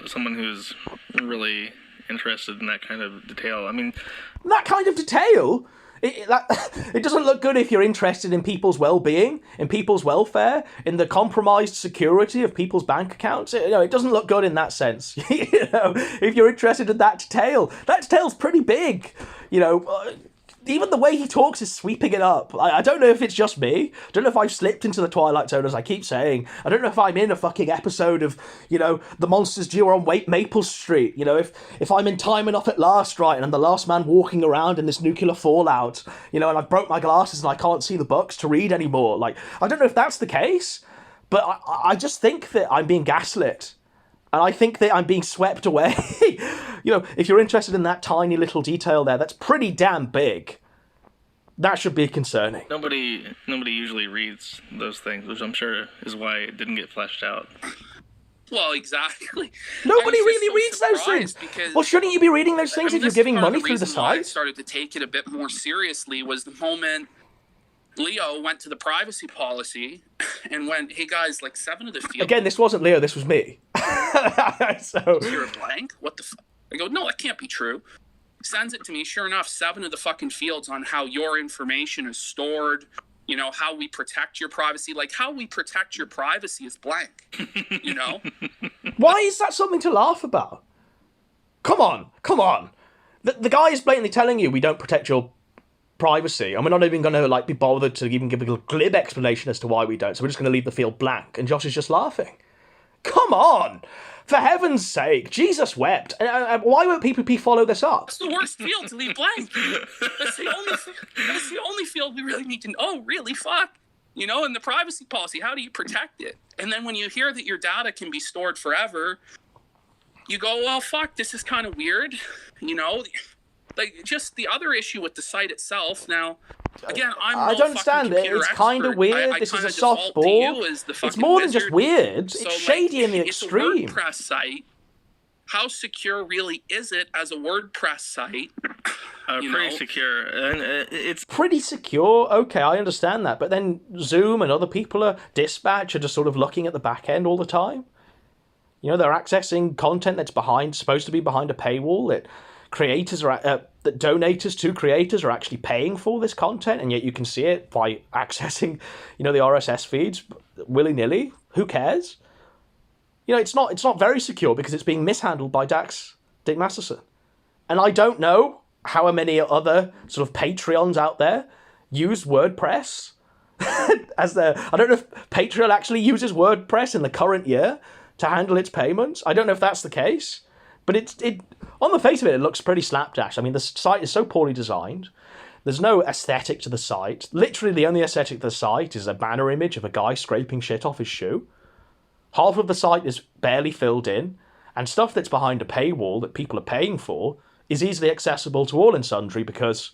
someone who's really interested in that kind of detail. I mean, that kind of detail. It doesn't look good if you're interested in people's well-being, in people's welfare, in the compromised security of people's bank accounts. It doesn't look good in that sense. If you're interested in that detail's pretty big. Even the way he talks is sweeping it up. I don't know if it's just me. I don't know if I've slipped into the Twilight Zone, as I keep saying. I don't know if I'm in a fucking episode of, The Monsters Due on Maple Street. If I'm in Time Enough at Last, right, and I'm the last man walking around in this nuclear fallout, and I've broke my glasses and I can't see the books to read anymore. Like, I don't know if that's the case, but I just think that I'm being gaslit. And I think that I'm being swept away. If you're interested in that tiny little detail there, that's pretty damn big. That should be concerning. Nobody usually reads those things, which I'm sure is why it didn't get fleshed out. Well, exactly. Nobody really reads those things. Well, shouldn't you be reading those things if you're giving money through the site? I started to take it a bit more seriously was the moment Leo went to the privacy policy and went, hey guys, like 7 of the fields. Again, this wasn't Leo, this was me. So you're a blank? What the fuck? I go, no, that can't be true. Sends it to me. Sure enough, 7 of the fucking fields on how your information is stored, how we protect your privacy. Like, how we protect your privacy is blank, Why is that something to laugh about? Come on. The guy is blatantly telling you we don't protect your privacy, and we're not even going to be bothered to even give a glib explanation as to why we don't, so we're just going to leave the field blank, and Josh is just laughing. Come on! For heaven's sake, Jesus wept. Why won't PPP follow this up? It's the worst field to leave blank. That's the only field we really need to know. Oh, really? Fuck. In the privacy policy, how do you protect it? And then when you hear that your data can be stored forever, you go, well, fuck, this is kind of weird. Just the other issue with the site itself. Now, again, I don't understand it. It's kind of weird. This is a softball. It's more than just weird. It's shady in the extreme. It's a WordPress site. How secure really is it as a WordPress site? Pretty secure. And it's pretty secure. Okay, I understand that. But then Zoom and other people Dispatch are just sort of looking at the back end all the time. They're accessing content that's supposed to be behind a paywall that creators are that donators to creators are actually paying for this content, and yet you can see it by accessing the RSS feeds willy-nilly. Who cares? It's not very secure because it's being mishandled by Dick Masterson. And I don't know how many other sort of Patreons out there use WordPress I don't know if Patreon actually uses WordPress in the current year to handle its payments. I don't know if that's the case, but it on the face of it looks pretty slapdash. I mean, the site is so poorly designed. There's no aesthetic to the site. Literally, the only aesthetic to the site is a banner image of a guy scraping shit off his shoe. Half of the site is barely filled in, and stuff that's behind a paywall that people are paying for is easily accessible to all and sundry because,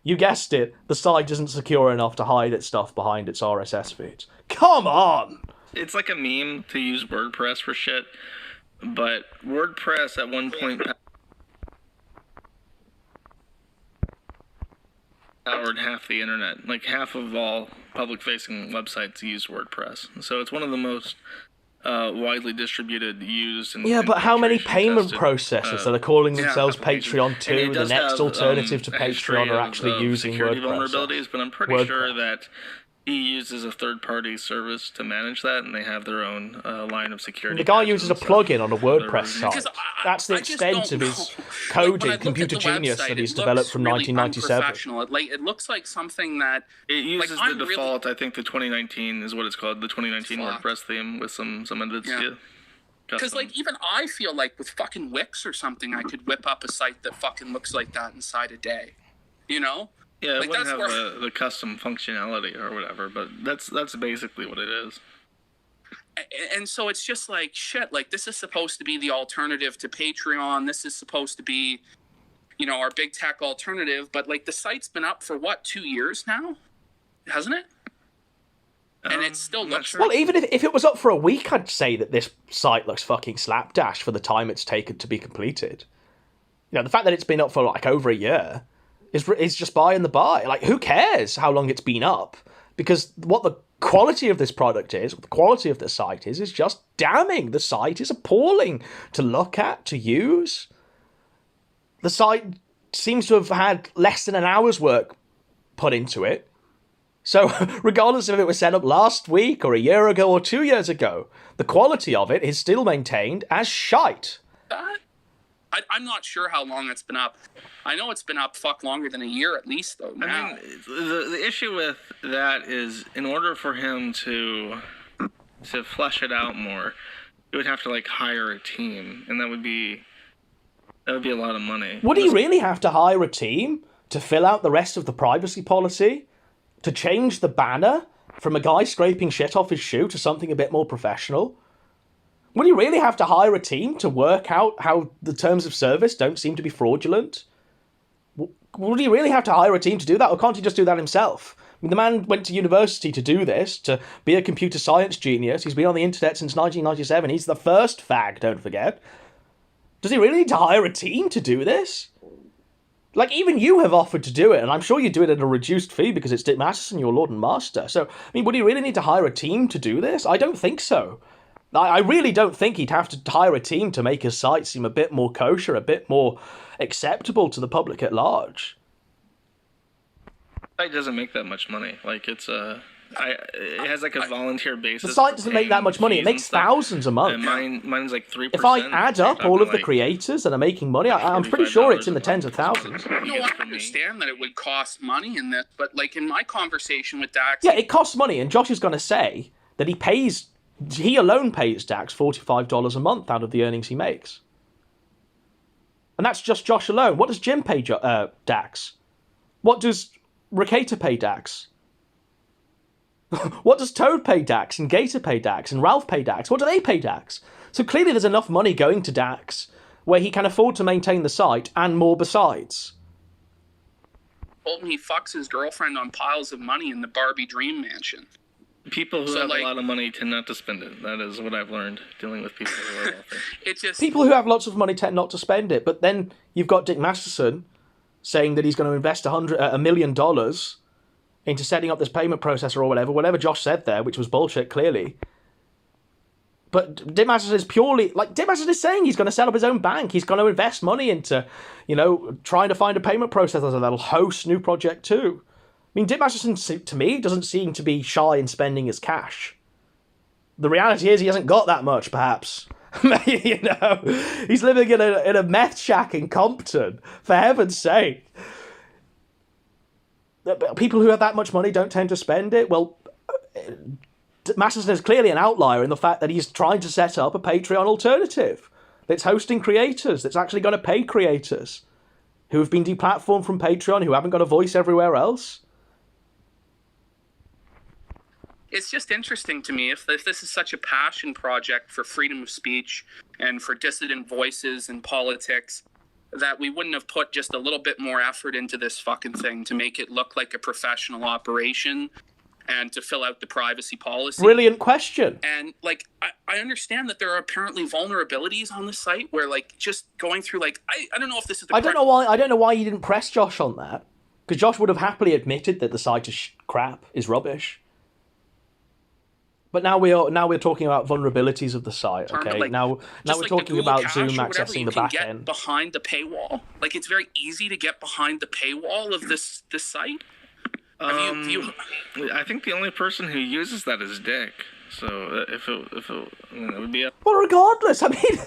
you guessed it, the site isn't secure enough to hide its stuff behind its RSS feeds. Come on! It's like a meme to use WordPress for shit, but WordPress at one point powered half the internet. Like half of all public-facing websites use WordPress. So it's one of the most widely distributed, used, and yeah, but how many payment tested, processors that are calling themselves applications. Patreon And 2, it the does next have, alternative to a history Patreon, are of actually using security WordPress? vulnerabilities, but I'm pretty sure that he uses a third-party service to manage that, and they have their own line of security. The guy patches uses a and stuff. plugin on a WordPress Because site. That's the I just extent don't of his know. coding, Like, when I look computer at the genius website, that he's it developed looks from really 1997. unprofessional. It looks like something that It uses I'm the really- default, I think the 2019 is what it's called, the 2019 Fuck. WordPress theme with some edits. Yeah. Because, Custom. like, even I feel like with fucking Wix or something, I could whip up a site that fucking looks like that inside a day. You know? Yeah, it like, wouldn't that's have the custom functionality or whatever, but that's basically what it is. And so it's just like, shit, like, this is supposed to be the alternative to Patreon. This is supposed to be, you know, our big tech alternative. But, like, the site's been up for, 2 years now? Hasn't it? And it still I'm not looks... sure. Well, even if it was up for a week, I'd say that this site looks fucking slapdash for the time it's taken to be completed. You know, the fact that it's been up for, like, over a year is just by and the by. Like, who cares how long it's been up? Because what the quality of this product is, what the quality of the site is just damning. The site is appalling to look at, to use. The site seems to have had less than an hour's work put into it. So, regardless if it was set up last week or a year ago or 2 years ago, the quality of it is still maintained as shite. I'm not sure how long it's been up. I know it's been up longer than a year at least, though, now. I mean, the issue with that is, in order for him to flesh it out more, he would have to, like, hire a team, and that would be a lot of money. Would he really have to hire a team to fill out the rest of the privacy policy? To change the banner from a guy scraping shit off his shoe to something a bit more professional? Would he really have to hire a team to work out how the terms of service don't seem to be fraudulent? Would he really have to hire a team to do that, or can't he just do that himself? I mean, the man went to university to do this, to be a computer science genius. He's been on the internet since 1997. He's the first fag, don't forget. Does he really need to hire a team to do this? Like, even you have offered to do it, and I'm sure you do it at a reduced fee because it's Dick Masterson, your lord and master. So, I mean, would he really need to hire a team to do this? I don't think so. I really don't think he'd have to hire a team to make his site seem a bit more kosher, a bit more acceptable to the public at large. The site doesn't make that much money. Like, it has like a volunteer basis. The site doesn't make that much money. It makes thousands a month. And mine's like 3%. If I add up all of the like creators that are making money, I'm pretty sure it's in the tens of thousands. No, I understand that it would cost money in this, but, like, in my conversation with Dax... Yeah, it costs money, and Josh is going to say that he alone pays Dax $45 a month out of the earnings he makes. And that's just Josh alone. What does Jim pay Dax? What does Ricata pay Dax? What does Toad pay Dax, and Gator pay Dax, and Ralph pay Dax? What do they pay Dax? So clearly there's enough money going to Dax where he can afford to maintain the site and more besides. Told me he fucks his girlfriend on piles of money in the Barbie Dream Mansion. People who So, have like- a lot of money tend not to spend it. That is what I've learned dealing with people who are wealthy. It just... People who have lots of money tend not to spend it, but then you've got Dick Masterson saying that he's going to invest $1 million into setting up this payment processor or whatever Josh said there, which was bullshit, clearly. But Dick Masterson is purely... Like, Dick Masterson is saying he's going to set up his own bank. He's going to invest money into, trying to find a payment processor that'll host New Project 2. I mean, Dick Masterson, to me, doesn't seem to be shy in spending his cash. The reality is he hasn't got that much, perhaps. He's living in a meth shack in Compton, for heaven's sake. people who have that much money don't tend to spend it. Well, Masterson is clearly an outlier in the fact that he's trying to set up a Patreon alternative that's hosting creators, that's actually going to pay creators who have been deplatformed from Patreon, who haven't got a voice everywhere else. It's just interesting to me if this is such a passion project for freedom of speech and for dissident voices in politics, that we wouldn't have put just a little bit more effort into this fucking thing to make it look like a professional operation and to fill out the privacy policy. Brilliant question. And like, I understand that there are apparently vulnerabilities on the site where like just going through like, I don't know if this is the I don't know why you didn't press Josh on that, because Josh would have happily admitted that the site is crap, is rubbish. But now we're talking about vulnerabilities of the site, okay? Like, now we're like talking about Zoom accessing the back end. Behind the paywall, like it's very easy to get behind the paywall of this site. I think the only person who uses that is Dick. So it would be. Well, regardless, I mean,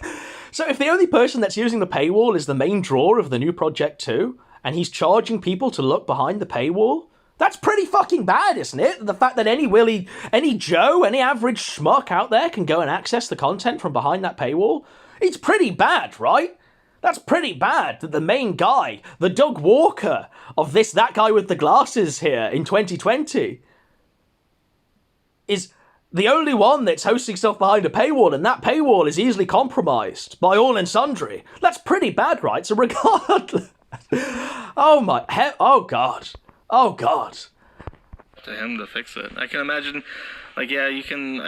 so if the only person that's using the paywall is the main drawer of the new Project 2, and he's charging people to look behind the paywall. That's pretty fucking bad, isn't it? The fact that any Joe, any average schmuck out there can go and access the content from behind that paywall. It's pretty bad, right? That's pretty bad that the main guy, the Doug Walker of that guy with the glasses here in 2020, is the only one that's hosting stuff behind a paywall, and that paywall is easily compromised by all and sundry. That's pretty bad, right? So regardless... Oh God. To him to fix it. I can imagine, like, yeah, I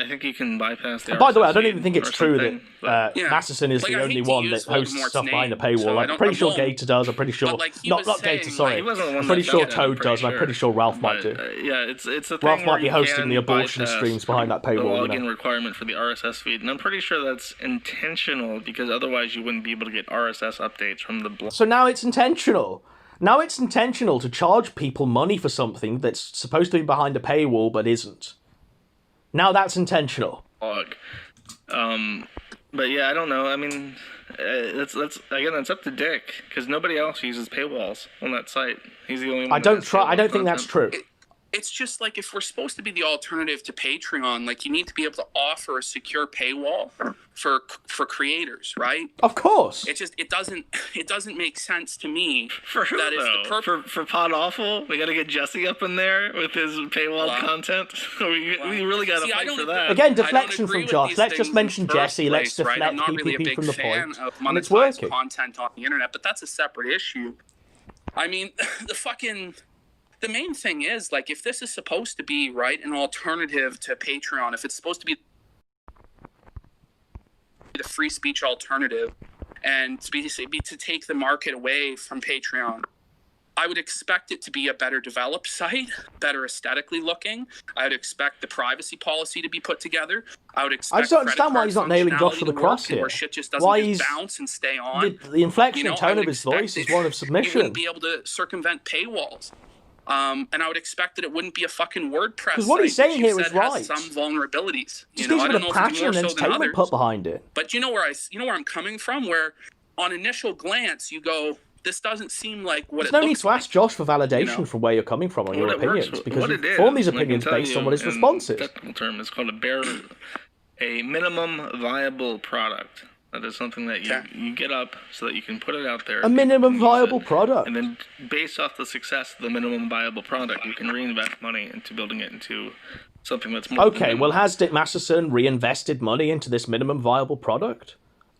think you can bypass the And by the way, I RSS don't even think it's true that Yeah. Masterson is Like, the I only hate to one use that hosts Voldemort's stuff behind a name, paywall. so I'm pretty sure Gator does. I'm pretty sure... But, like, he not was Gator, saying, sorry. like, he wasn't the one I'm pretty that sure did it, I'm Toad pretty does, and I'm pretty sure Ralph might do. Yeah, it's a thing Ralph where might be you hosting can the abortion bypass streams behind that paywall. the login requirement for the RSS feed, and I'm pretty sure that's intentional because otherwise you wouldn't be able to get RSS updates from the blog. So now it's intentional. Now it's intentional to charge people money for something that's supposed to be behind a paywall but isn't. Now that's intentional. But yeah, I don't know. I mean, that's up to Dick because nobody else uses paywalls on that site. He's the only one. I don't think that's true. It's just like if we're supposed to be the alternative to Patreon, like you need to be able to offer a secure paywall for creators, right? Of course. It doesn't make sense to me. For who, though? For Pod Awful, we got to get Jesse up in there with his paywall content. we really got to fight for that. Again, deflection from Josh. Let's just mention Jesse. Let's deflect I'm not really a PPP big from the fan point. of And it's monetized working. content on the internet, but that's a separate issue. I mean, the main thing is, like, if this is supposed to be, right, an alternative to Patreon, if it's supposed to be the free speech alternative and to take the market away from Patreon, I would expect it to be a better developed site, better aesthetically looking. I would expect the privacy policy to be put together. I would expect I just don't understand why he's not nailing Josh to the cross here. Where shit just doesn't bounce and stay on. The inflection and tone of his voice is one of submission. You wouldn't be able to circumvent paywalls. And I would expect that it wouldn't be a fucking WordPress. Because what he's saying here is right. Has some vulnerabilities. Just needs a bit of passion and entertainment put behind it. But you know where I'm coming from. Where on initial glance you go, this doesn't seem like what. There's no need to ask Josh for validation from where you're coming from on your opinions, because you form these opinions based on what his response is. Technical term is called a minimum viable product. That is something that you get up so that you can put it out there. A minimum viable product. And then based off the success of the minimum viable product, you can reinvest money into building it into something that's more... Okay, well, has Dick Masterson reinvested money into this minimum viable product?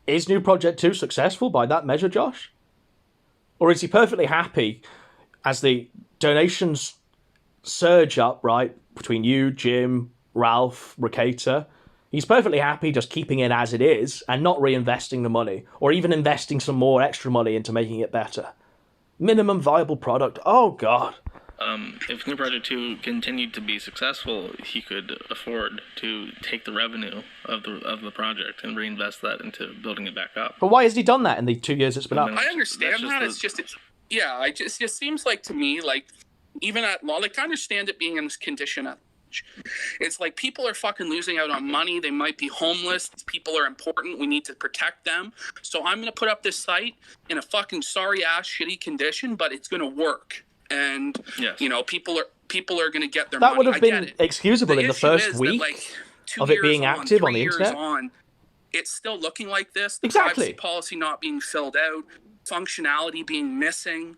Is New Project 2 successful by that measure, Josh? Or is he perfectly happy as the donations surge up, right, between you, Jim, Ralph, Ricata? He's perfectly happy just keeping it as it is and not reinvesting the money, or even investing some more extra money into making it better. Minimum viable product. Oh, God. If New Project 2 continued to be successful, he could afford to take the revenue of the project and reinvest that into building it back up. But why has he done that in the 2 years it's been up? I understand that. It just seems like to me, like, even at law, like, I understand it being in this condition at it's like people are fucking losing out on money. They might be homeless. These people are important. We need to protect them. So I'm going to put up this site in a fucking sorry ass shitty condition, but it's going to work. and Yes. people are going to get their That money. would have I get been it. excusable in the issue first is week that, like, 2 of it years being on, active on 3 the years internet. on, it's still looking like this. The Exactly. privacy policy not being filled out, functionality being missing.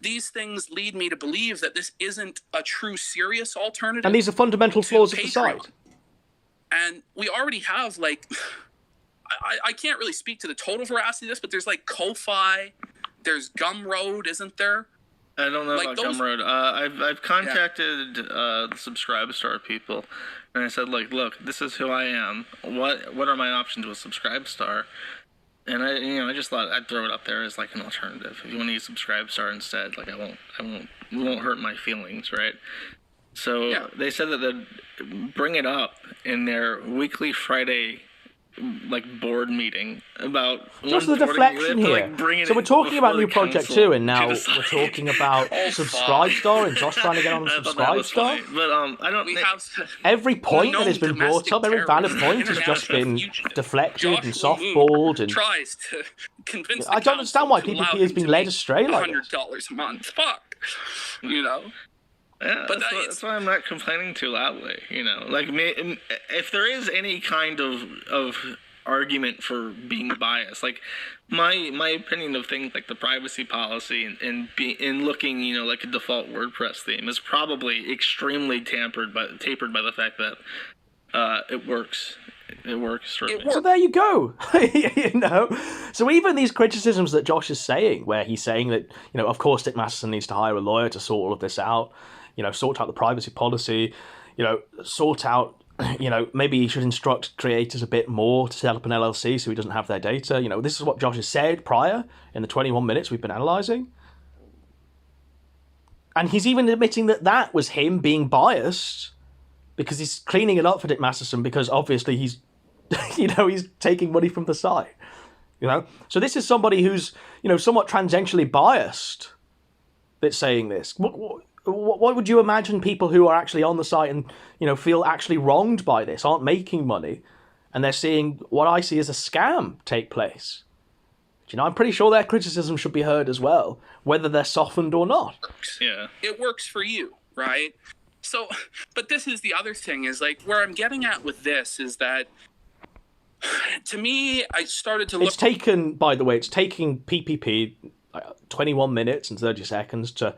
These things lead me to believe that this isn't a true serious alternative. And these are fundamental flaws of the Patreon. site. And we already have, like, I can't really speak to the total veracity of this, but there's like Ko-Fi, there's Gumroad, isn't there? I don't know Like about those- Gumroad. I've contacted the Subscribestar people, and I said, like, look, this is who I am. What are my options with Subscribestar? And I just thought I'd throw it up there as like an alternative. If you want to use Subscribestar instead, like it won't hurt my feelings, right? So Yeah. they said that they'd bring it up in their weekly Friday like board meeting about Just the deflection here. So we're talking about new project 2, and now we're talking about Subscribestar and Josh trying to get on Subscribestar. But I don't We think have Every point that known has been brought domestic up, every valid terrorist, point has just international been fugitive. deflected and Joshua Moon softballed. And tries to convince. I don't understand why PPP has been led astray like this. $100 a month. Fuck, Yeah, But that's why I'm not complaining too loudly. Like if there is any kind of argument for being biased, like my opinion of things like the privacy policy and looking, like a default WordPress theme is probably extremely tapered by the fact that it works. It works for me. So there you go. So even these criticisms that Josh is saying, where he's saying that, of course Dick Masterson needs to hire a lawyer to sort all of this out, sort out the privacy policy, sort out, maybe he should instruct creators a bit more to set up an LLC so he doesn't have their data. This is what Josh has said prior in the 21 minutes we've been analysing. And he's even admitting that was him being biased because he's cleaning it up for Dick Masterson because obviously he's, he's taking money from the site. So this is somebody who's, somewhat tangentially biased that's saying this. What would you imagine people who are actually on the site and, feel actually wronged by this, aren't making money, and they're seeing what I see as a scam take place? I'm pretty sure their criticism should be heard as well, whether they're softened or not. Yeah. It works for you, right? So, but this is the other thing, is like where I'm getting at with this is that, to me, I started to look. It's taken PPP 21 minutes and 30 seconds to,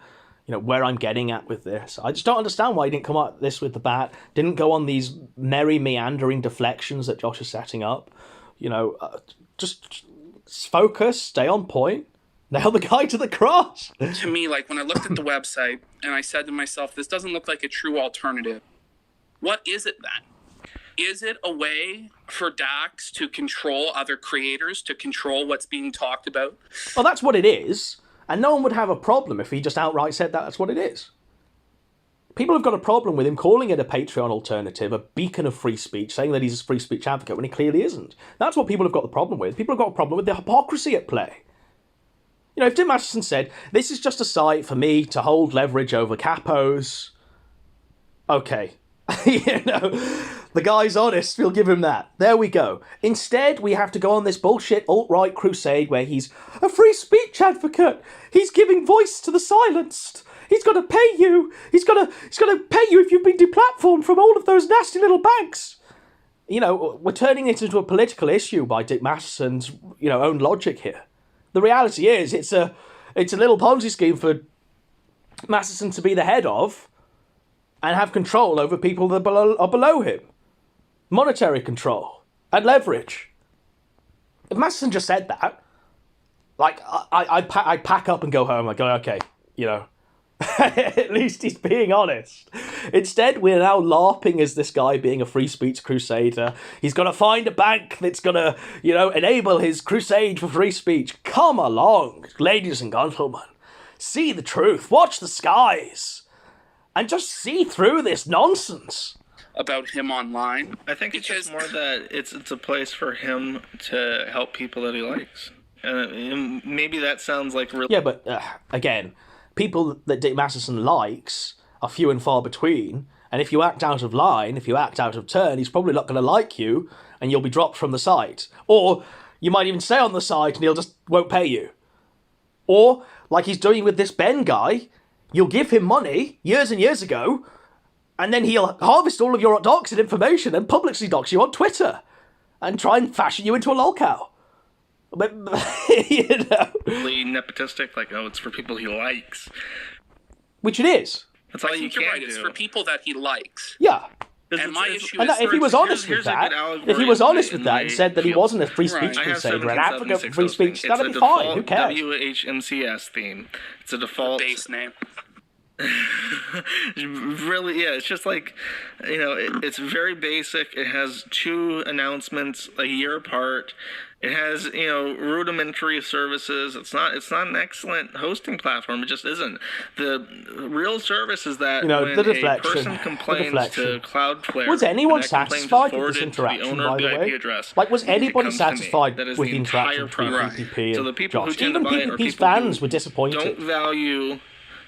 where I'm getting at with this. I just don't understand why he didn't come at this with the bat, didn't go on these merry meandering deflections that Josh is setting up. Just focus, stay on point, nail the guy to the cross. To me, like when I looked at the website and I said to myself, this doesn't look like a true alternative. What is it then? Is it a way for DAX to control other creators, to control what's being talked about? Well, that's what it is. And no one would have a problem if he just outright said that's what it is. People have got a problem with him calling it a Patreon alternative, a beacon of free speech, saying that he's a free speech advocate when he clearly isn't. That's what people have got the problem with. People have got a problem with the hypocrisy at play. If Tim Masterson said, this is just a site for me to hold leverage over capos, okay. The guy's honest, we'll give him that. There we go. Instead, we have to go on this bullshit alt-right crusade where he's a free speech advocate. He's giving voice to the silenced. He's got to pay you. He's got to pay you if you've been deplatformed from all of those nasty little banks. We're turning it into a political issue by Dick Masterson's, own logic here. The reality is, it's a little Ponzi scheme for Masterson to be the head of and have control over people that are below him. Monetary control and leverage. If Masterson just said that, like, I'd pack up and go home. I'd go, okay, at least he's being honest. Instead, we're now LARPing as this guy being a free speech crusader. He's got to find a bank that's going to, enable his crusade for free speech. Come along, ladies and gentlemen. See the truth. Watch the skies. And just see through this nonsense. About him online. I think it's just more that it's a place for him to help people that he likes. And maybe that sounds like really... Yeah, but again, people that Dick Masterson likes are few and far between. And if you act out of line, if you act out of turn, he's probably not going to like you and you'll be dropped from the site. Or you might even stay on the site and he'll just won't pay you. Or, like he's doing with this Ben guy, you'll give him money years and years ago, and then he'll harvest all of your doxed information and publicly dox you on Twitter and try and fashion you into a lolcow. But, you know. Really nepotistic, like, oh, it's for people he likes. Which it is. That's all I you think can you're right. do. It's for people that he likes. Yeah. And my issue And is... if he was honest with here's a that, good allegory if he was honest in with that and said that he field. wasn't a free speech Right. I have crusader and advocate for 1776 free speech, hosting. that'd It's be a fine. Who default cares? WHMCS theme. It's a default. base name. Really, yeah, it's just like, you know, it's very basic. It has 2 announcements a year apart. It has, you know, rudimentary services. It's not an excellent hosting platform. It just isn't. The real service is that, You know, when the a deflection, person the complains deflection. to Cloudflare, Was anyone and that complaint is satisfied with forwarded this to interaction, the owner by of the the way? IP address, Like, was it anybody comes to me. satisfied That is with the entire interaction between product. PPP So and the people who Josh? tend Even to buy it are PPP's people fans who were disappointed. don't value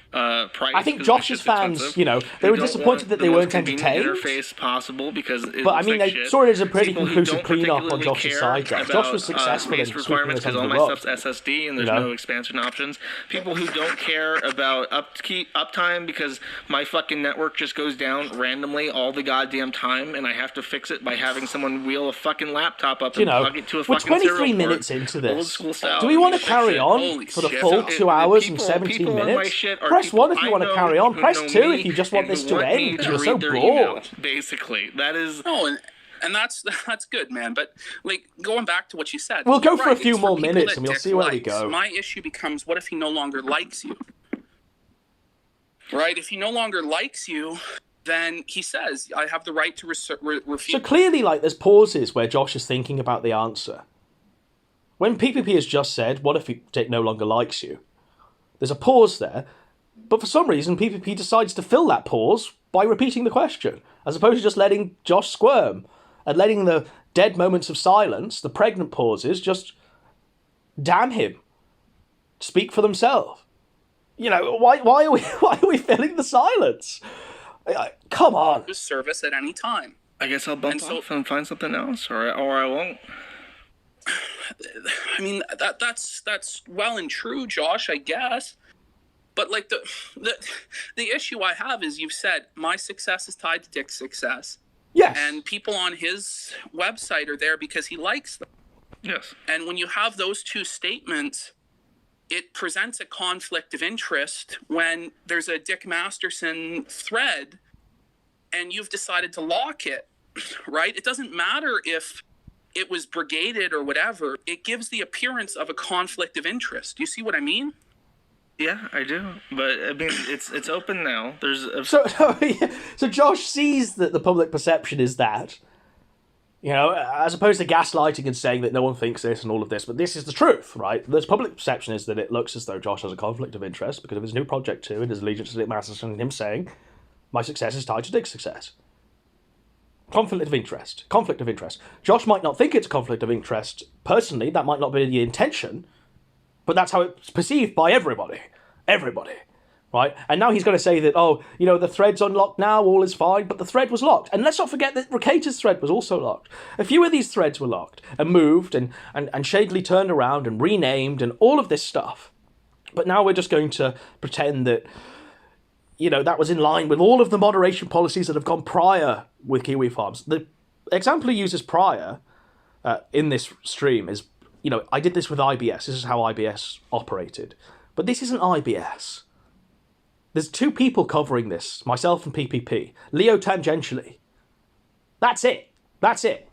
price. I think because Josh's it's fans, expensive. you know, they Who were don't disappointed want that the they most weren't convenient entertained. interface possible because it But I looks mean, like they shit. saw it as a pretty People who conclusive don't clean-up on particularly Josh's care side. Josh about, was successful in space sweeping requirements this because under all the my rug. stuff's SSD and there's You know? no expansion options. People who don't care about uptime because my fucking network just goes down randomly all the goddamn time and I have to fix it by having someone wheel a fucking laptop up You and know, plug it to a we're fucking 23 serial minutes port. into Old this. school style. Do we want to Fix carry it. on Holy for the shit. full So, 2 hours and people 17 on my minutes? shit are Press people 1 if you I want to know carry on. who Press know 2 me if you just want and this who to want me end. to You're so read their email, bored. basically. That is... No, and that's good, man. But like going back to what you said, We'll go you're for a right, few it's for more people minutes that and we'll Dick see where we likes. go. My issue becomes, what if he no longer likes you? Right? If he no longer likes you, then he says, "I have the right to refuse." So clearly, like, there's pauses where Josh is thinking about the answer. When PPP has just said, what if Dick no longer likes you? There's a pause there, but for some reason, PPP decides to fill that pause by repeating the question, as opposed to just letting Josh squirm and letting the dead moments of silence, the pregnant pauses, just damn him, speak for themselves. You know, why are we filling the silence? Come on. His service at any time. I guess I'll bump off and find something else, or I won't. I mean, that's well and true, Josh, I guess. But like the issue I have is you've said my success is tied to Dick's success. Yes. And people on his website are there because he likes them. Yes. And when you have those 2 statements, it presents a conflict of interest when there's a Dick Masterson thread and you've decided to lock it, right? It doesn't matter if it was brigaded or whatever. It gives the appearance of a conflict of interest. Do you see what I mean? Yeah, I do. But I mean, it's open now. There's a... So Josh sees that the public perception is that, you know, as opposed to gaslighting and saying that no one thinks this and all of this, but this is the truth, right? The public perception is that it looks as though Josh has a conflict of interest because of his new Project 2 and his allegiance to Dick Masterson and him saying, my success is tied to Dick's success. Conflict of interest. Conflict of interest. Josh might not think it's a conflict of interest personally, that might not be the intention, but that's how it's perceived by everybody. Everybody. Right? And now he's going to say that, oh, you know, the thread's unlocked now, all is fine, but the thread was locked. And let's not forget that Ricata's thread was also locked. A few of these threads were locked and moved and shadily turned around and renamed and all of this stuff. But now we're just going to pretend that, you know, that was in line with all of the moderation policies that have gone prior with Kiwi Farms. The example he uses prior in this stream is, you know, I did this with IBS. This is how IBS operated. But this isn't IBS. There's 2 people covering this, myself and PPP. Leo tangentially. That's it. That's it.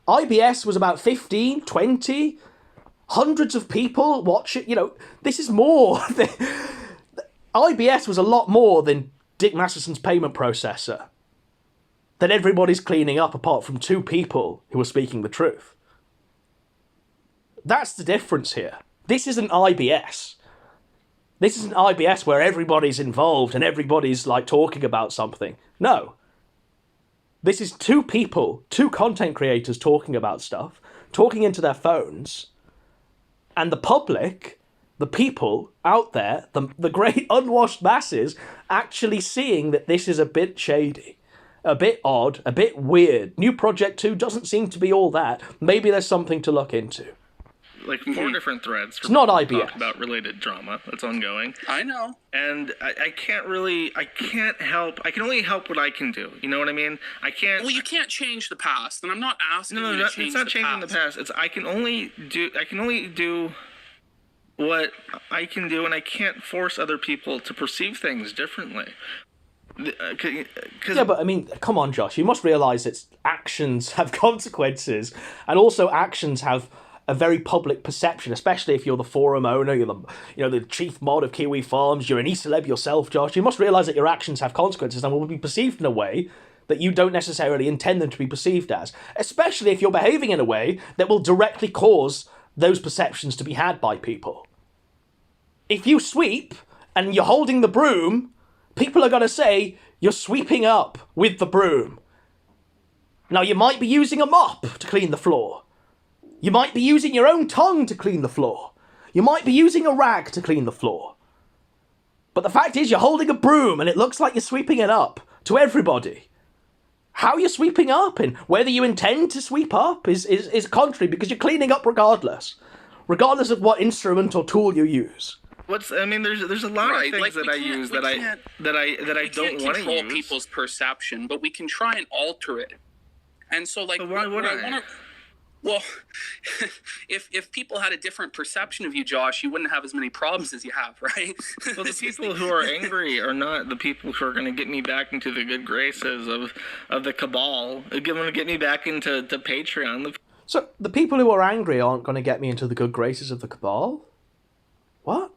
IBS was about 15, 20, hundreds of people watch it. You know, this is more. IBS was a lot more than Dick Masterson's payment processor. That everybody's cleaning up apart from 2 people who are speaking the truth. That's the difference here. This isn't IBS. This isn't IBS where everybody's involved and everybody's like talking about something. No. This is 2 people, 2 content creators talking about stuff, talking into their phones, and the public, the people out there, the great unwashed masses, actually seeing that this is a bit shady, a bit odd, a bit weird. New Project 2 doesn't seem to be all that. Maybe there's something to look into. like 4 different threads. It's not IBS. Talk about related drama that's ongoing. I know. And I can't help. I can only help what I can do. You know what I mean? I can't. Well, you can't change the past, and I'm not asking you to change it's not the changing past. the past. It's I can only do what I can do, and I can't force other people to perceive things differently. Yeah, but I mean, come on, Josh. You must realize that actions have consequences, and also actions have a very public perception, especially if you're the forum owner, you're the chief mod of Kiwi Farms, you're an e-celeb yourself, Josh. You must realize that your actions have consequences and will be perceived in a way that you don't necessarily intend them to be perceived as, especially if you're behaving in a way that will directly cause those perceptions to be had by people. If you sweep and you're holding the broom, people are going to say you're sweeping up with the broom. Now, you might be using a mop to clean the floor. You might be using your own tongue to clean the floor. You might be using a rag to clean the floor. But the fact is, you're holding a broom and it looks like you're sweeping it up to everybody. How you're sweeping up and whether you intend to sweep up is contrary, because you're cleaning up regardless of what instrument or tool you use. There's a lot of things that I use that I don't want to use. Control people's perception, but we can try and alter it. And so, like, but why would I? Well, if people had a different perception of you, Josh, you wouldn't have as many problems as you have, right? Well, the people who are angry are not the people who are going to get me back into the good graces of the cabal. They're going to get me back into Patreon. So the people who are angry aren't going to get me into the good graces of the cabal? What?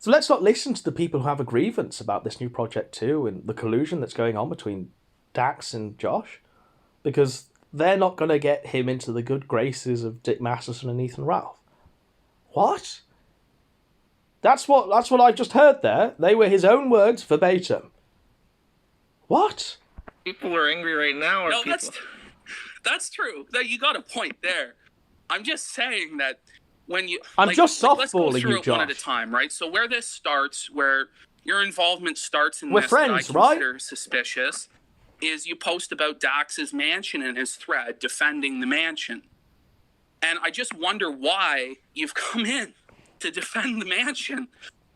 So let's not listen to the people who have a grievance about this new project too and the collusion that's going on between Dax and Josh, because they're not going to get him into the good graces of Dick Masterson and Ethan Ralph. What? That's what I've just heard there. They were his own words verbatim. What? People are angry right now. Or no, people... that's true. You got a point there. I'm just saying that when you... just softballing let's go through you, it one Josh. at a time, right? So where this starts, where your involvement starts in We're this friends, that I right? consider suspicious, is you post about Dax's mansion in his thread, defending the mansion. And I just wonder why you've come in to defend the mansion.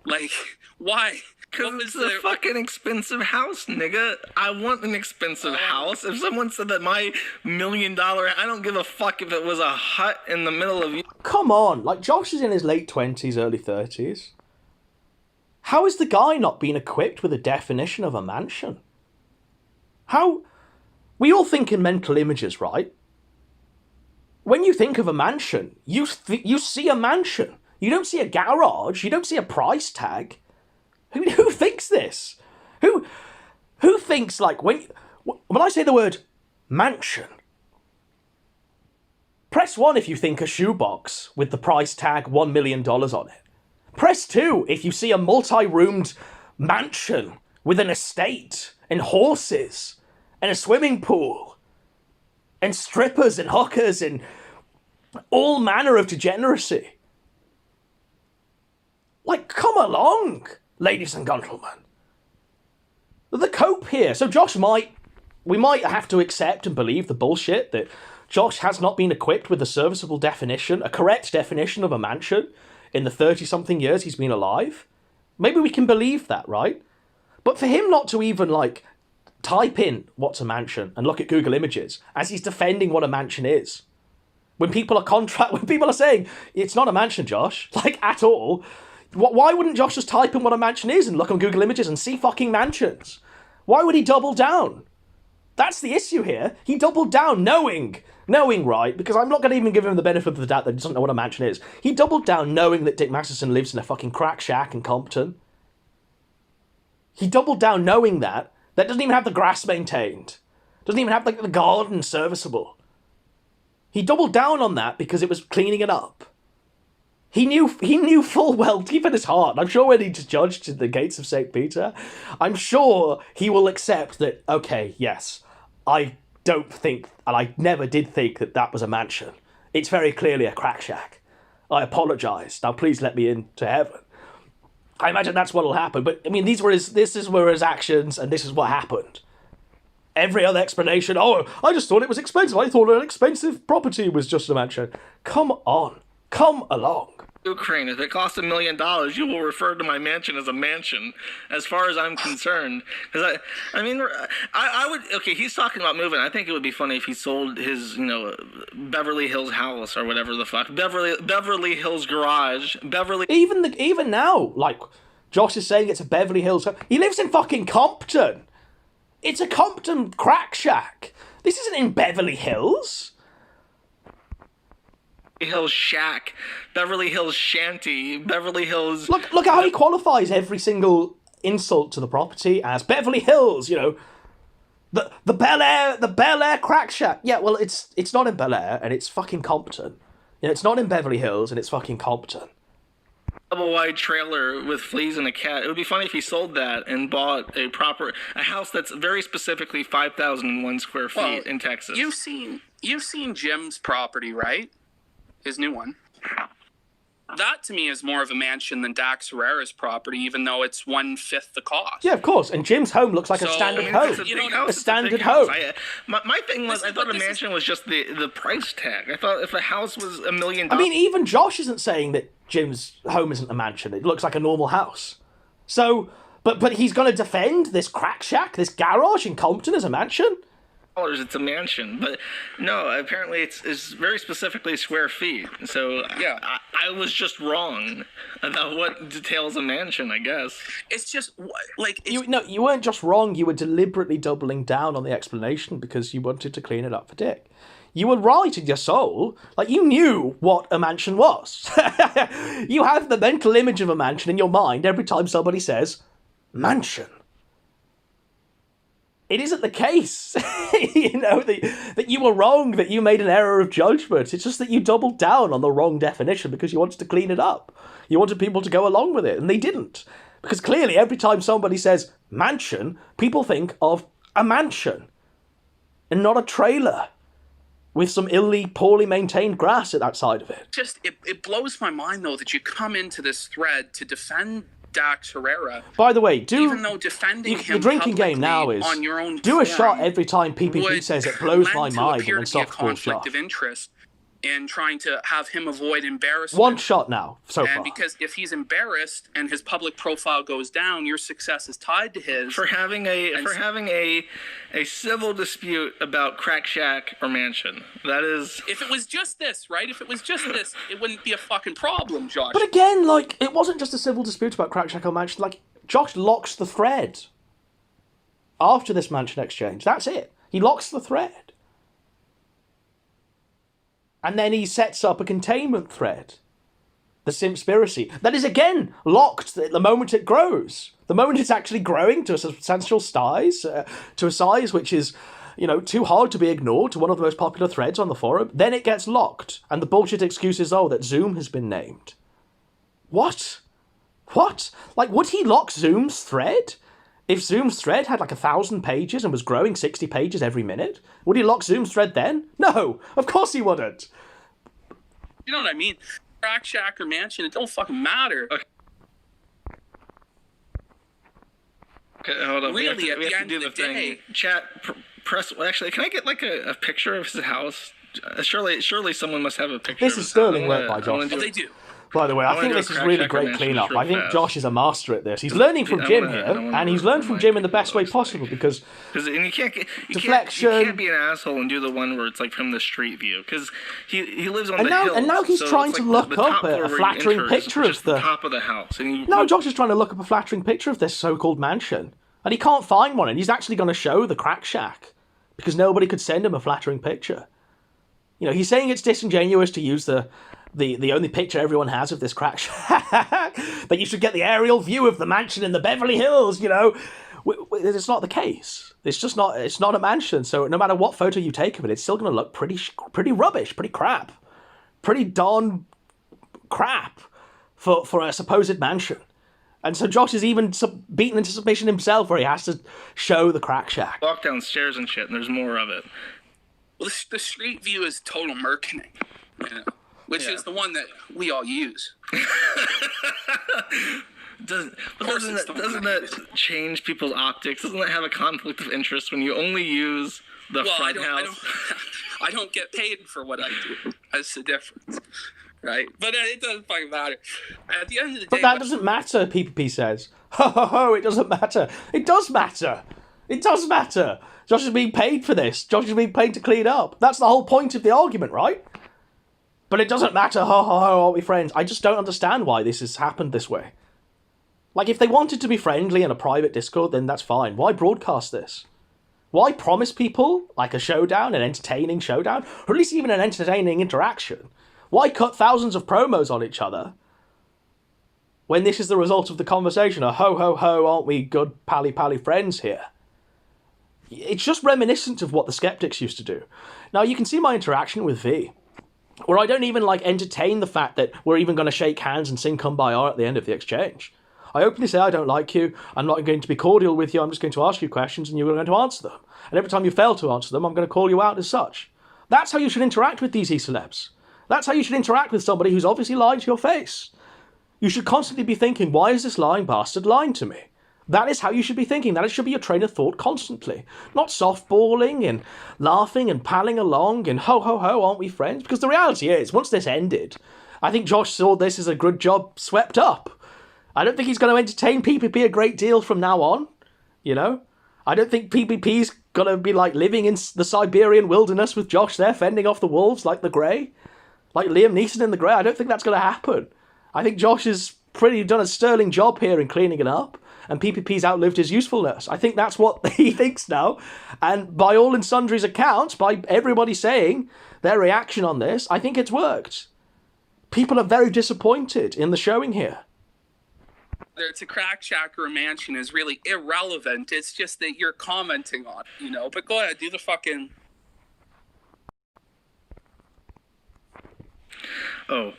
Like, why? Because it's a fucking expensive house, nigga. I want an expensive house. If someone said that my $1 million, I don't give a fuck if it was a hut in the middle of... Come on, like Josh is in his late 20s, early 30s. How is the guy not being equipped with a definition of a mansion? How? We all think in mental images, right? When you think of a mansion, you see a mansion. You don't see a garage. You don't see a price tag. Who thinks this? Who thinks, like, when I say the word mansion, press 1 if you think a shoebox with the price tag $1 million on it. Press 2 if you see a multi-roomed mansion with an estate and horses and a swimming pool and strippers and hookers and all manner of degeneracy. Like, come along, ladies and gentlemen. The cope here. So we might have to accept and believe the bullshit that Josh has not been equipped with a serviceable definition, a correct definition of a mansion in the 30-something years he's been alive. Maybe we can believe that, right? But for him not to even, like, type in what's a mansion and look at Google Images as he's defending what a mansion is. When people are saying, it's not a mansion, Josh, like, at all... Why wouldn't Josh just type in what a mansion is and look on Google Images and see fucking mansions? Why would he double down? That's the issue here. He doubled down knowing, right? Because I'm not going to even give him the benefit of the doubt that he doesn't know what a mansion is. He doubled down knowing that Dick Masterson lives in a fucking crack shack in Compton. He doubled down knowing that doesn't even have the grass maintained. Doesn't even have, like, the garden serviceable. He doubled down on that because it was cleaning it up. He knew full well, deep in his heart, I'm sure when he judged at the gates of St. Peter, I'm sure he will accept that, okay, yes, I don't think, and I never did think that was a mansion. It's very clearly a crack shack. I apologise. Now please let me into heaven. I imagine that's what will happen, but I mean, this were his actions, and this is what happened. Every other explanation, oh, I just thought it was expensive. I thought an expensive property was just a mansion. Come on. Come along. Ukraine, if it costs $1 million, you will refer to my mansion as a mansion, as far as I'm concerned. Because I would. Okay, he's talking about moving. I think it would be funny if he sold his, Beverly Hills house or whatever the fuck, Beverly Hills garage, Even now, like Josh is saying, it's a Beverly Hills. He lives in fucking Compton. It's a Compton crack shack. This isn't in Beverly Hills. Hills shack, Beverly Hills shanty, Beverly Hills. Look how he qualifies every single insult to the property as Beverly Hills. The Bel Air crack shack. Yeah, well, it's not in Bel Air and it's fucking Compton. It's not in Beverly Hills and it's fucking Compton. Double wide trailer with fleas and a cat. It would be funny if he sold that and bought a house that's very specifically 5,001 square feet in Texas. You've seen Jim's property, right? His new one. That to me is more of a mansion than Dax Herrera's property, even though it's 1/5 the cost. Yeah, of course. And Jim's home looks like a standard home. A standard home. My thing was, I thought a mansion was just the price tag. I thought if a house was $1 million. I mean, even Josh isn't saying that Jim's home isn't a mansion. It looks like a normal house. So, but he's going to defend this crack shack, this garage in Compton as a mansion? It's a mansion, but no, apparently it's very specifically square feet. So yeah, I was just wrong about what details a mansion, I guess. It's just like you weren't just wrong. You were deliberately doubling down on the explanation because you wanted to clean it up for Dick. You were right in your soul. Like, you knew what a mansion was. You have the mental image of a mansion in your mind every time somebody says mansion. It isn't the case, that you were wrong, that you made an error of judgment. It's just that you doubled down on the wrong definition because you wanted to clean it up. You wanted people to go along with it, and they didn't. Because clearly, every time somebody says mansion, people think of a mansion and not a trailer with some poorly maintained grass outside of it. It blows my mind, though, that you come into this thread to defend Dax Herrera. By the way, even though defending him the drinking game now is on your own do a shot every time PPP says it blows my mind and then softball shot. Of interest in trying to have him avoid embarrassment. One shot now so far. And because if he's embarrassed and his public profile goes down, your success is tied to his. For having a civil dispute about crack shack or mansion. That is. If it was just this, right? If it was just this, it wouldn't be a fucking problem, Josh. But again, like, it wasn't just a civil dispute about crack shack or mansion. Like, Josh locks the thread after this mansion exchange. That's it. He locks the thread. And then he sets up a containment thread. The Simpspiracy. That is, again, locked the moment it grows. The moment it's actually growing to a substantial size, to a size which is, too hard to be ignored, to one of the most popular threads on the forum, then it gets locked. And the bullshit excuse is, that Zoom has been named. What? Like, would he lock Zoom's thread? If Zoom's thread had 1,000 pages and was growing 60 pages every minute, would he lock Zoom's thread then? No, of course he wouldn't. You know what I mean? Crack shack or mansion, it don't fucking matter. Okay, hold on. Really, we have to do the thing. Chat, press. Actually, can I get a picture of his house? Surely someone must have a picture. This is sterling work by Josh. They do. By the way, I think this is really great cleanup. I think Josh is a master at this. He's learning from Jim here, and he's learned from Jim in the best way possible because and you can't deflection. You can't be an asshole and do the one where it's from the street view because he lives on the hill. And now he's trying to look up a flattering picture of the top of the house. Now Josh is trying to look up a flattering picture of this so-called mansion, and he can't find one. And he's actually going to show the crack shack because nobody could send him a flattering picture. He's saying it's disingenuous to use the only picture everyone has of this crack shack, but you should get the aerial view of the mansion in the Beverly Hills, It's not the case. It's just not, it's not a mansion, so no matter what photo you take of it, it's still going to look pretty rubbish, pretty crap. Pretty darn crap for a supposed mansion. And so Josh is even beaten into submission himself where he has to show the crack shack. Walk downstairs and shit, and there's more of it. Well, the street view is total merkening, which is the one that we all use. Doesn't it's not doesn't gonna that change people's optics? Doesn't that have a conflict of interest when you only use the front house? I don't get paid for what I do. That's the difference, right? But it doesn't fucking matter. At the end of the day, But that doesn't matter, PPP says. Ho, ho, ho, it doesn't matter. It does matter. It does matter. Josh is being paid for this. Josh is being paid to clean up. That's the whole point of the argument, right? But it doesn't matter. Ho, ho, ho, aren't we friends? I just don't understand why this has happened this way. Like, if they wanted to be friendly in a private Discord, then that's fine. Why broadcast this? Why promise people, like, a showdown, an entertaining showdown, or at least even an entertaining interaction? Why cut thousands of promos on each other when this is the result of the conversation? A ho, ho, ho, aren't we good pally friends here? It's just reminiscent of what the skeptics used to do. Now, you can see my interaction with V, where I don't even, like, entertain the fact that we're even going to shake hands and sing Kumbaya at the end of the exchange. I openly say I don't like you, I'm not going to be cordial with you, I'm just going to ask you questions and you're going to answer them. And every time you fail to answer them, I'm going to call you out as such. That's how you should interact with these e-celebs. That's how you should interact with somebody who's obviously lying to your face. You should constantly be thinking, why is this lying bastard lying to me? That is how you should be thinking. That should be your train of thought constantly. Not softballing and laughing and palling along and ho, ho, ho, aren't we friends? Because the reality is, once this ended, I think Josh saw this as a good job swept up. I don't think he's going to entertain PPP a great deal from now on, you know? I don't think PPP's going to be, like, living in the Siberian wilderness with Josh there fending off the wolves like the Grey. Like Liam Neeson in the Grey. I don't think that's going to happen. I think Josh has pretty done a sterling job here in cleaning it up, and PPP's outlived his usefulness. I think that's what he thinks now. And by all and sundry's accounts, by everybody saying their reaction on this, I think it's worked. People are very disappointed in the showing here. Whether it's a crack shack or a mansion is really irrelevant. It's just that you're commenting on it, you know? But go ahead, do the fucking... Oh,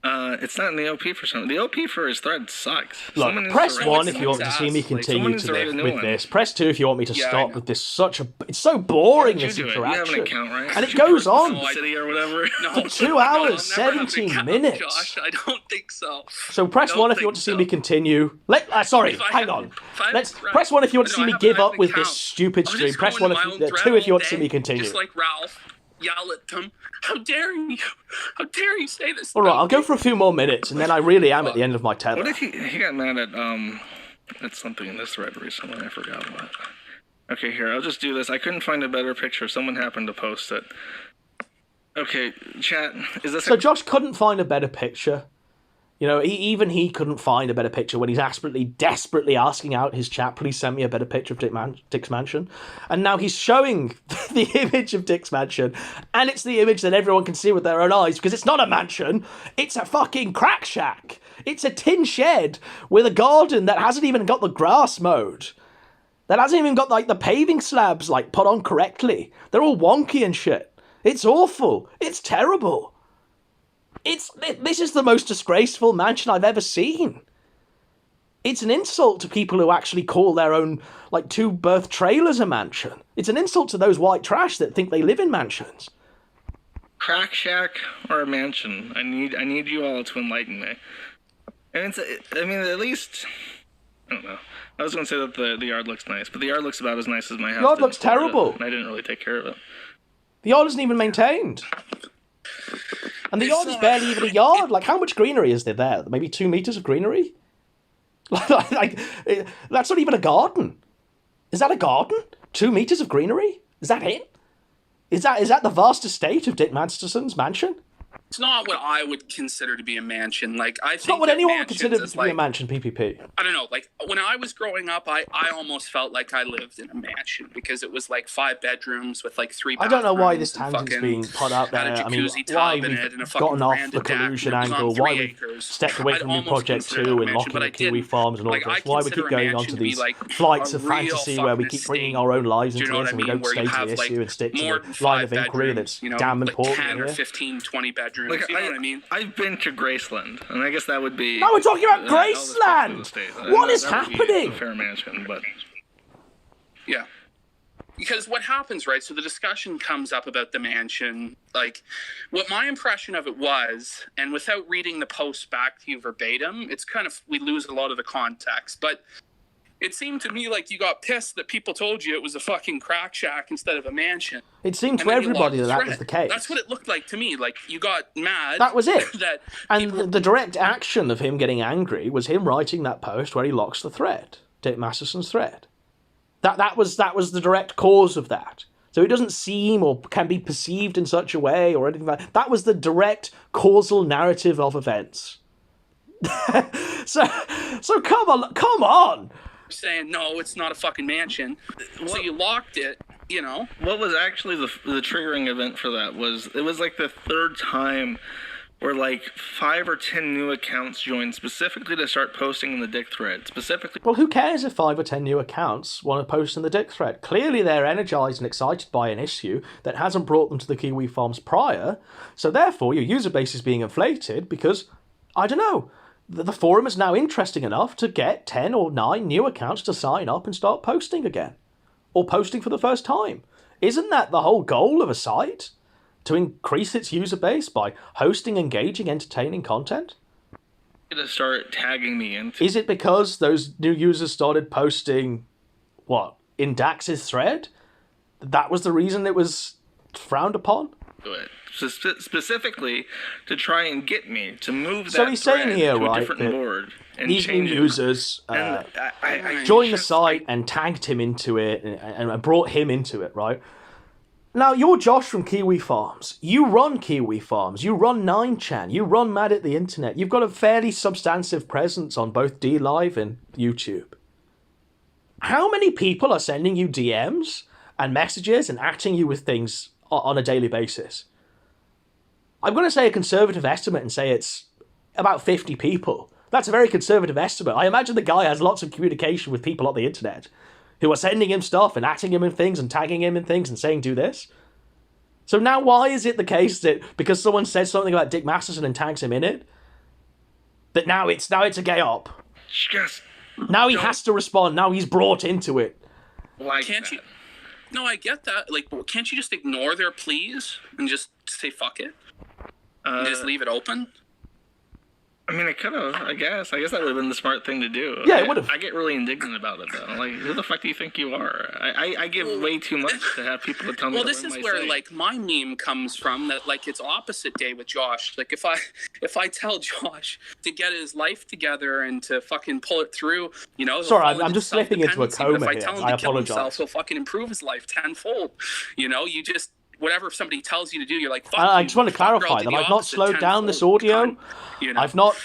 it's not in the OP for some. The OP for his thread sucks. Look, press 1 if you want to see me continue with this. Press 2 if you want me to stop with this. It's so boring, this interaction. You have an account, right? And it goes on City or whatever. for 2 hours, 17 minutes. Josh, I don't think so. So press 1 if you want to see me continue. Hang on. Press 1 if you want to see me give up with this stupid stream. Press 2 if you want to see me continue. Just like Ralph. Yell at them. How dare you? How dare you say this? All right, I'll go for a few more minutes, and then I really am at the end of my tether. What if he got mad at something in this thread recently? I forgot what. Okay, here, I'll just do this. I couldn't find a better picture. Someone happened to post it. Okay, chat, is this... So Josh couldn't find a better picture. You know, even he couldn't find a better picture when he's desperately asking out his chat, please send me a better picture of Dick's mansion. And now he's showing the image of Dick's mansion, and it's the image that everyone can see with their own eyes, because it's not a mansion, it's a fucking crack shack. It's a tin shed with a garden that hasn't even got the grass mowed. That hasn't even got, like, the paving slabs, like, put on correctly. They're all wonky and shit. It's awful. It's terrible. This is the most disgraceful mansion I've ever seen. It's an insult to people who actually call their own, like, 2-berth trailers a mansion. It's an insult to those white trash that think they live in mansions. Crack shack or a mansion? I need you all to enlighten me. And at least, I don't know. I was going to say that the yard looks nice, but the yard looks about as nice as my house. The yard looks terrible. And I didn't really take care of it. The yard isn't even maintained. And the yard is barely even a yard. Like, how much greenery is there? Maybe 2 meters of greenery? Like, that's not even a garden. Is that a garden? 2 meters of greenery? Is that it? Is that the vast estate of Dick Masterson's mansion? It's not what I would consider to be a mansion. Like, I think it's not what anyone would consider to be a mansion, PPP. I don't know. Like, when I was growing up, I almost felt like I lived in a mansion because it was like 5 bedrooms with like 3 bathrooms. I don't know why this tangent's being put out there. I mean, why we've gotten off the collusion angle, why we've stepped away from New Project 2 and locking the Kiwi farms and all this, why we keep going on to these flights of fantasy where we keep bringing our own lives into this and we don't stay to the issue and stick to the line of inquiry that's damn important. 10 or 15, 20 bedrooms. Like, you know what I mean? I've been to Graceland, and I guess that would be... No, we're talking about Graceland! What is happening? A fair mansion, but... Yeah. because what happens, right? So the discussion comes up about the mansion. Like, what my impression of it was, and without reading the post back to you verbatim, it's kind of, we lose a lot of the context. But it seemed to me like you got pissed that people told you it was a fucking crack shack instead of a mansion. It seemed to everybody that was the case. That's what it looked like to me. Like, you got mad. That was it. And the direct action of him getting angry was him writing that post where he locks the thread, Dick Masterson's thread. That was the direct cause of that. So it doesn't seem or can be perceived in such a way or anything like that. That was the direct causal narrative of events. so come on. Saying no, it's not a fucking mansion. So you locked it, you know. What was actually the triggering event for that was, it was like the third time where like 5 or 10 new accounts joined specifically to start posting in the Dick thread. Specifically. Well, who cares if 5 or 10 new accounts want to post in the Dick thread? Clearly they're energized and excited by an issue that hasn't brought them to the Kiwi Farms prior. So therefore your user base is being inflated because, I don't know, the forum is now interesting enough to get 10 or 9 new accounts to sign up and start posting again. Or posting for the first time. Isn't that the whole goal of a site? To increase its user base by hosting engaging, entertaining content? To start tagging me into. Is it because those new users started posting, what, in Dax's thread? That was the reason it was frowned upon? It. Specifically to try and get me to move that so he's saying here, to a right, different board and these new users I joined the site and tagged him into it and brought him into it, right? Now, you're Josh from Kiwi Farms. You run Kiwi Farms. You run 9chan. You run Mad at the Internet. You've got a fairly substantive presence on both DLive and YouTube. How many people are sending you DMs and messages and acting you with things on a daily basis? I'm going to say a conservative estimate and say it's about 50 people. That's a very conservative estimate. I imagine the guy has lots of communication with people on the internet who are sending him stuff and acting him in things and tagging him in things and saying, do this. So now why is it the case that because someone says something about Dick Masterson and tags him in it, that now it's a gay op? Just now he has to respond. Now he's brought into it. Like can't that. you? No, I get that. Like, can't you just ignore their pleas and just say fuck it? And just leave it open? I mean, I could have, I guess. that would have been the smart thing to do. Yeah, it would have. I get really indignant about it, though. Like, who the fuck do you think you are? I give way too much to have people to tell me. Well, this is where, like, my meme comes from, that, like, it's opposite day with Josh. Like, if I tell Josh to get his life together and to fucking pull it through, you know. Sorry, I'm just slipping into a coma here. If I here. tell him I to kill apologize. himself, he'll fucking improve his life tenfold. You know, you just... Whatever somebody tells you to do, you're like, fuck I you. just want to clarify that I've not slowed down this audio. Cunt, you know? I've not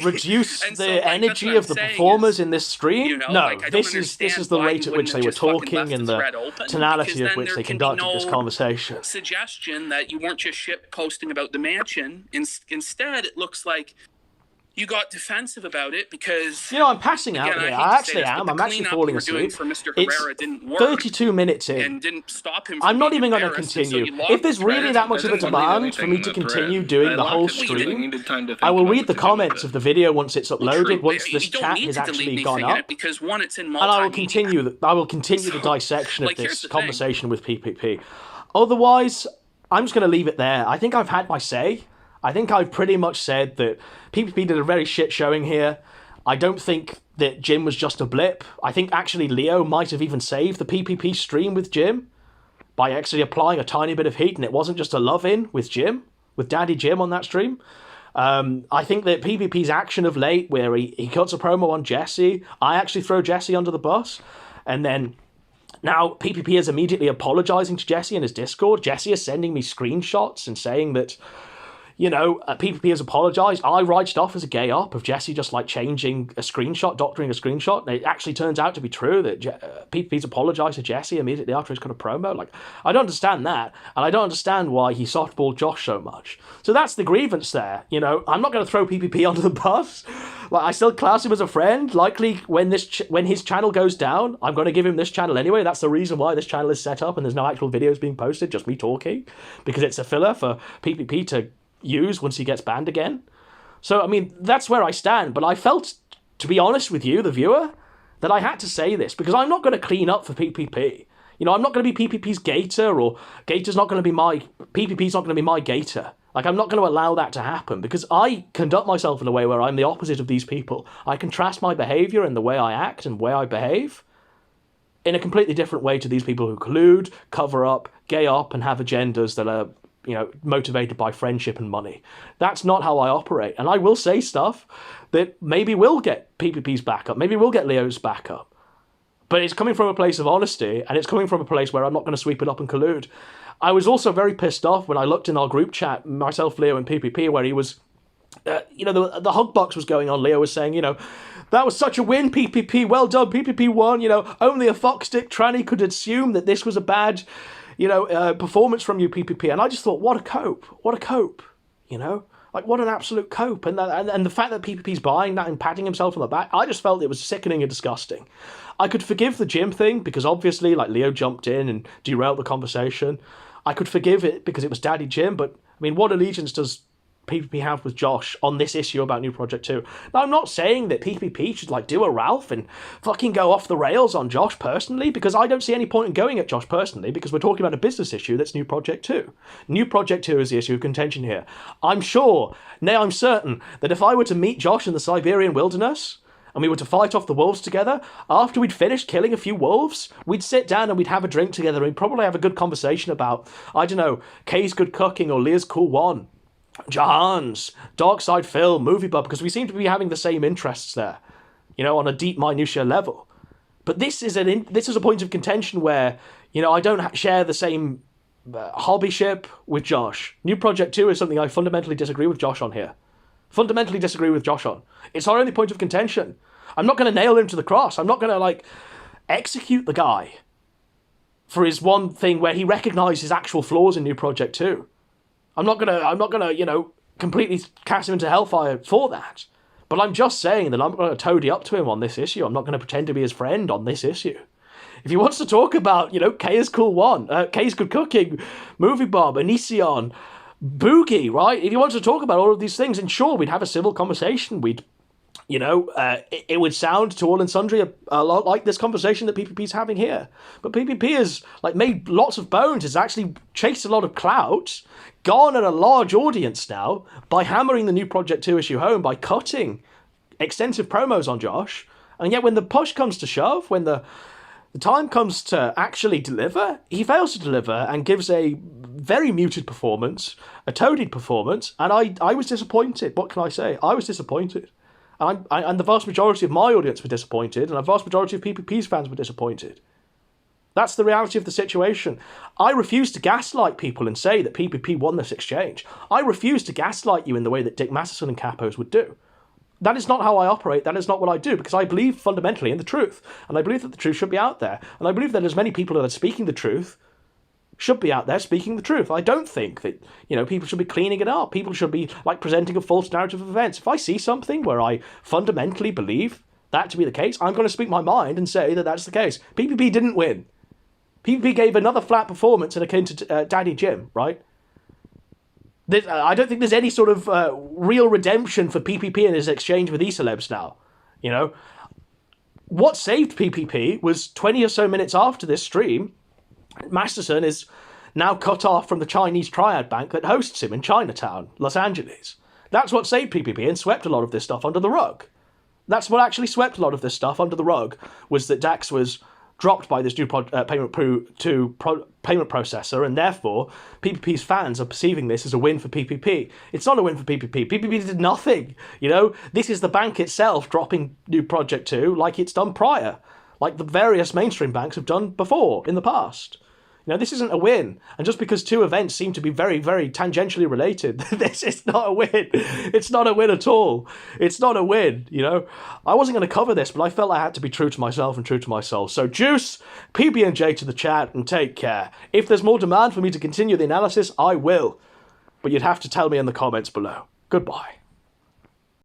reduced And so, the like, that's energy what of the I'm saying performers is, in this stream. you know, No, like, I this don't is understand the why rate you at which wouldn't they have were just fucking talking left and the the thread open, tonality because of then which there they can be conducted this no conversation. suggestion that you weren't just shit posting about the mansion. Instead, it looks like you got defensive about it because... You know, I'm passing out here. I actually am. I'm actually falling asleep. For Mr. It's Herrera didn't work 32 minutes in. and didn't stop him. I'm from not being even going to embarrassed, and so continue. you locked If there's the really thread. that much of a I didn't delete demand for me anything to in the continue thread. doing I the whole locked it because I stream, needed time to think I will about read what the to do with comments it. of the video once it's True, uploaded, once but this you don't chat need has to delete actually anything gone in up. it because one, it's in And I will multimedia. continue the dissection of like, here's this the thing. conversation with PPP. Otherwise, I'm just going to leave it there. I think I've had my say. I think I've pretty much said that PPP did a very shit showing here. I don't think that Jim was just a blip. I think actually Leo might have even saved the PPP stream with Jim by actually applying a tiny bit of heat, and it wasn't just a love-in with Jim, with Daddy Jim on that stream. I think that PPP's action of late, where he cuts a promo on Jesse, I actually throw Jesse under the bus, and then now PPP is immediately apologizing to Jesse in his Discord. Jesse is sending me screenshots and saying that, you know, PPP has apologized. I write stuff as a gay op of Jesse just like changing a screenshot, doctoring a screenshot. And it actually turns out to be true that PPP's apologized to Jesse immediately after he's got a promo. Like, I don't understand that. And I don't understand why he softballed Josh so much. So that's the grievance there. You know, I'm not going to throw PPP under the bus. Like, I still class him as a friend. Likely when his channel goes down, I'm going to give him this channel anyway. That's the reason why this channel is set up and there's no actual videos being posted, just me talking. Because it's a filler for PPP to use once he gets banned again. So, I mean, that's where I stand. But I felt, to be honest with you, the viewer, that I had to say this because I'm not going to clean up for PPP. You know, I'm not going to be PPP's gator, or gator's not going to be my, PPP's not going to be my gator. Like, I'm not going to allow that to happen, because I conduct myself in a way where I'm the opposite of these people. I contrast my behaviour and the way I act and the way I behave in a completely different way to these people who collude, cover up, gay up, and have agendas that are, you know, motivated by friendship and money. That's not how I operate. And I will say stuff that maybe will get PPP's backup, maybe will get Leo's backup. But it's coming from a place of honesty, and it's coming from a place where I'm not going to sweep it up and collude. I was also very pissed off when I looked in our group chat, myself, Leo, and PPP, where he was, you know, the hug box was going on. Leo was saying, you know, that was such a win, PPP, well done, PPP won, you know, only a foxstick tranny could assume that this was a bad, you know, performance from you, PPP. And I just thought, what a cope, you know? Like, what an absolute cope. And the fact that PPP's buying that and patting himself on the back, I just felt it was sickening and disgusting. I could forgive the gym thing, because obviously, like, Leo jumped in and derailed the conversation. I could forgive it because it was Daddy Jim, but, I mean, what allegiance does PPP have with Josh on this issue about New Project 2? Now, I'm not saying that PPP should, like, do a Ralph and fucking go off the rails on Josh personally, because I don't see any point in going at Josh personally, because we're talking about a business issue that's New Project 2. New Project 2 is the issue of contention here. I'm sure, nay, I'm certain, that if I were to meet Josh in the Siberian wilderness, and we were to fight off the wolves together, after we'd finished killing a few wolves, we'd sit down and we'd have a drink together, and we'd probably have a good conversation about, I don't know, Kay's Good Cooking or Leah's Cool One, Jahan's, Dark Side Film, Movie Bub, because we seem to be having the same interests there, you know, on a deep minutiae level. But this is a point of contention where, you know, I don't share the same hobbyship with Josh. New Project 2 is something I fundamentally disagree with Josh on here. Fundamentally disagree with Josh on. It's our only point of contention. I'm not going to nail him to the cross. I'm not going to, like, execute the guy for his one thing where he recognises actual flaws in New Project 2. I'm not gonna, you know, completely cast him into hellfire for that. But I'm just saying that I'm going to toady up to him on this issue. I'm not going to pretend to be his friend on this issue. If he wants to talk about, you know, Kay's Cool One, Kay's Good Cooking, Movie Bob, Onision, Boogie, right? If he wants to talk about all of these things, and sure, we'd have a civil conversation. We'd, you know, it would sound to all and sundry a lot like this conversation that PPP's having here. But PPP has, like, made lots of bones, has actually chased a lot of clout, garnered a large audience now by hammering the New Project 2 issue home, by cutting extensive promos on Josh. And yet when the push comes to shove, when the time comes to actually deliver, he fails to deliver and gives a very muted performance, a toadied performance, and I was disappointed. What can I say? I was disappointed. And the vast majority of my audience were disappointed, and the vast majority of PPP's fans were disappointed. That's the reality of the situation. I refuse to gaslight people and say that PPP won this exchange. I refuse to gaslight you in the way that Dick Masterson and Capos would do. That is not how I operate. That is not what I do, because I believe fundamentally in the truth. And I believe that the truth should be out there. And I believe that as many people that are speaking the truth should be out there speaking the truth. I don't think that, you know, people should be cleaning it up. People should be, like, presenting a false narrative of events. If I see something where I fundamentally believe that to be the case, I'm going to speak my mind and say that that's the case. PPP didn't win. PPP gave another flat performance and akin to Daddy Jim, right? I don't think there's any sort of real redemption for PPP in his exchange with E-Celebs now, you know? What saved PPP was 20 or so minutes after this stream, Masterson is now cut off from the Chinese triad bank that hosts him in Chinatown, Los Angeles. That's what saved PPP and swept a lot of this stuff under the rug. That's what actually swept a lot of this stuff under the rug, was that Dax was dropped by this new payment processor, and therefore PPP's fans are perceiving this as a win for PPP. It's not a win for PPP. PPP did nothing. You know, this is the bank itself dropping New Project 2 like it's done prior, like the various mainstream banks have done before in the past. You know, this isn't a win. And just because two events seem to be very, very tangentially related, this is not a win. It's not a win at all. It's not a win, you know. I wasn't going to cover this, but I felt I had to be true to myself and true to my soul. So Juice, PB&J to the chat, and take care. If there's more demand for me to continue the analysis, I will. But you'd have to tell me in the comments below. Goodbye.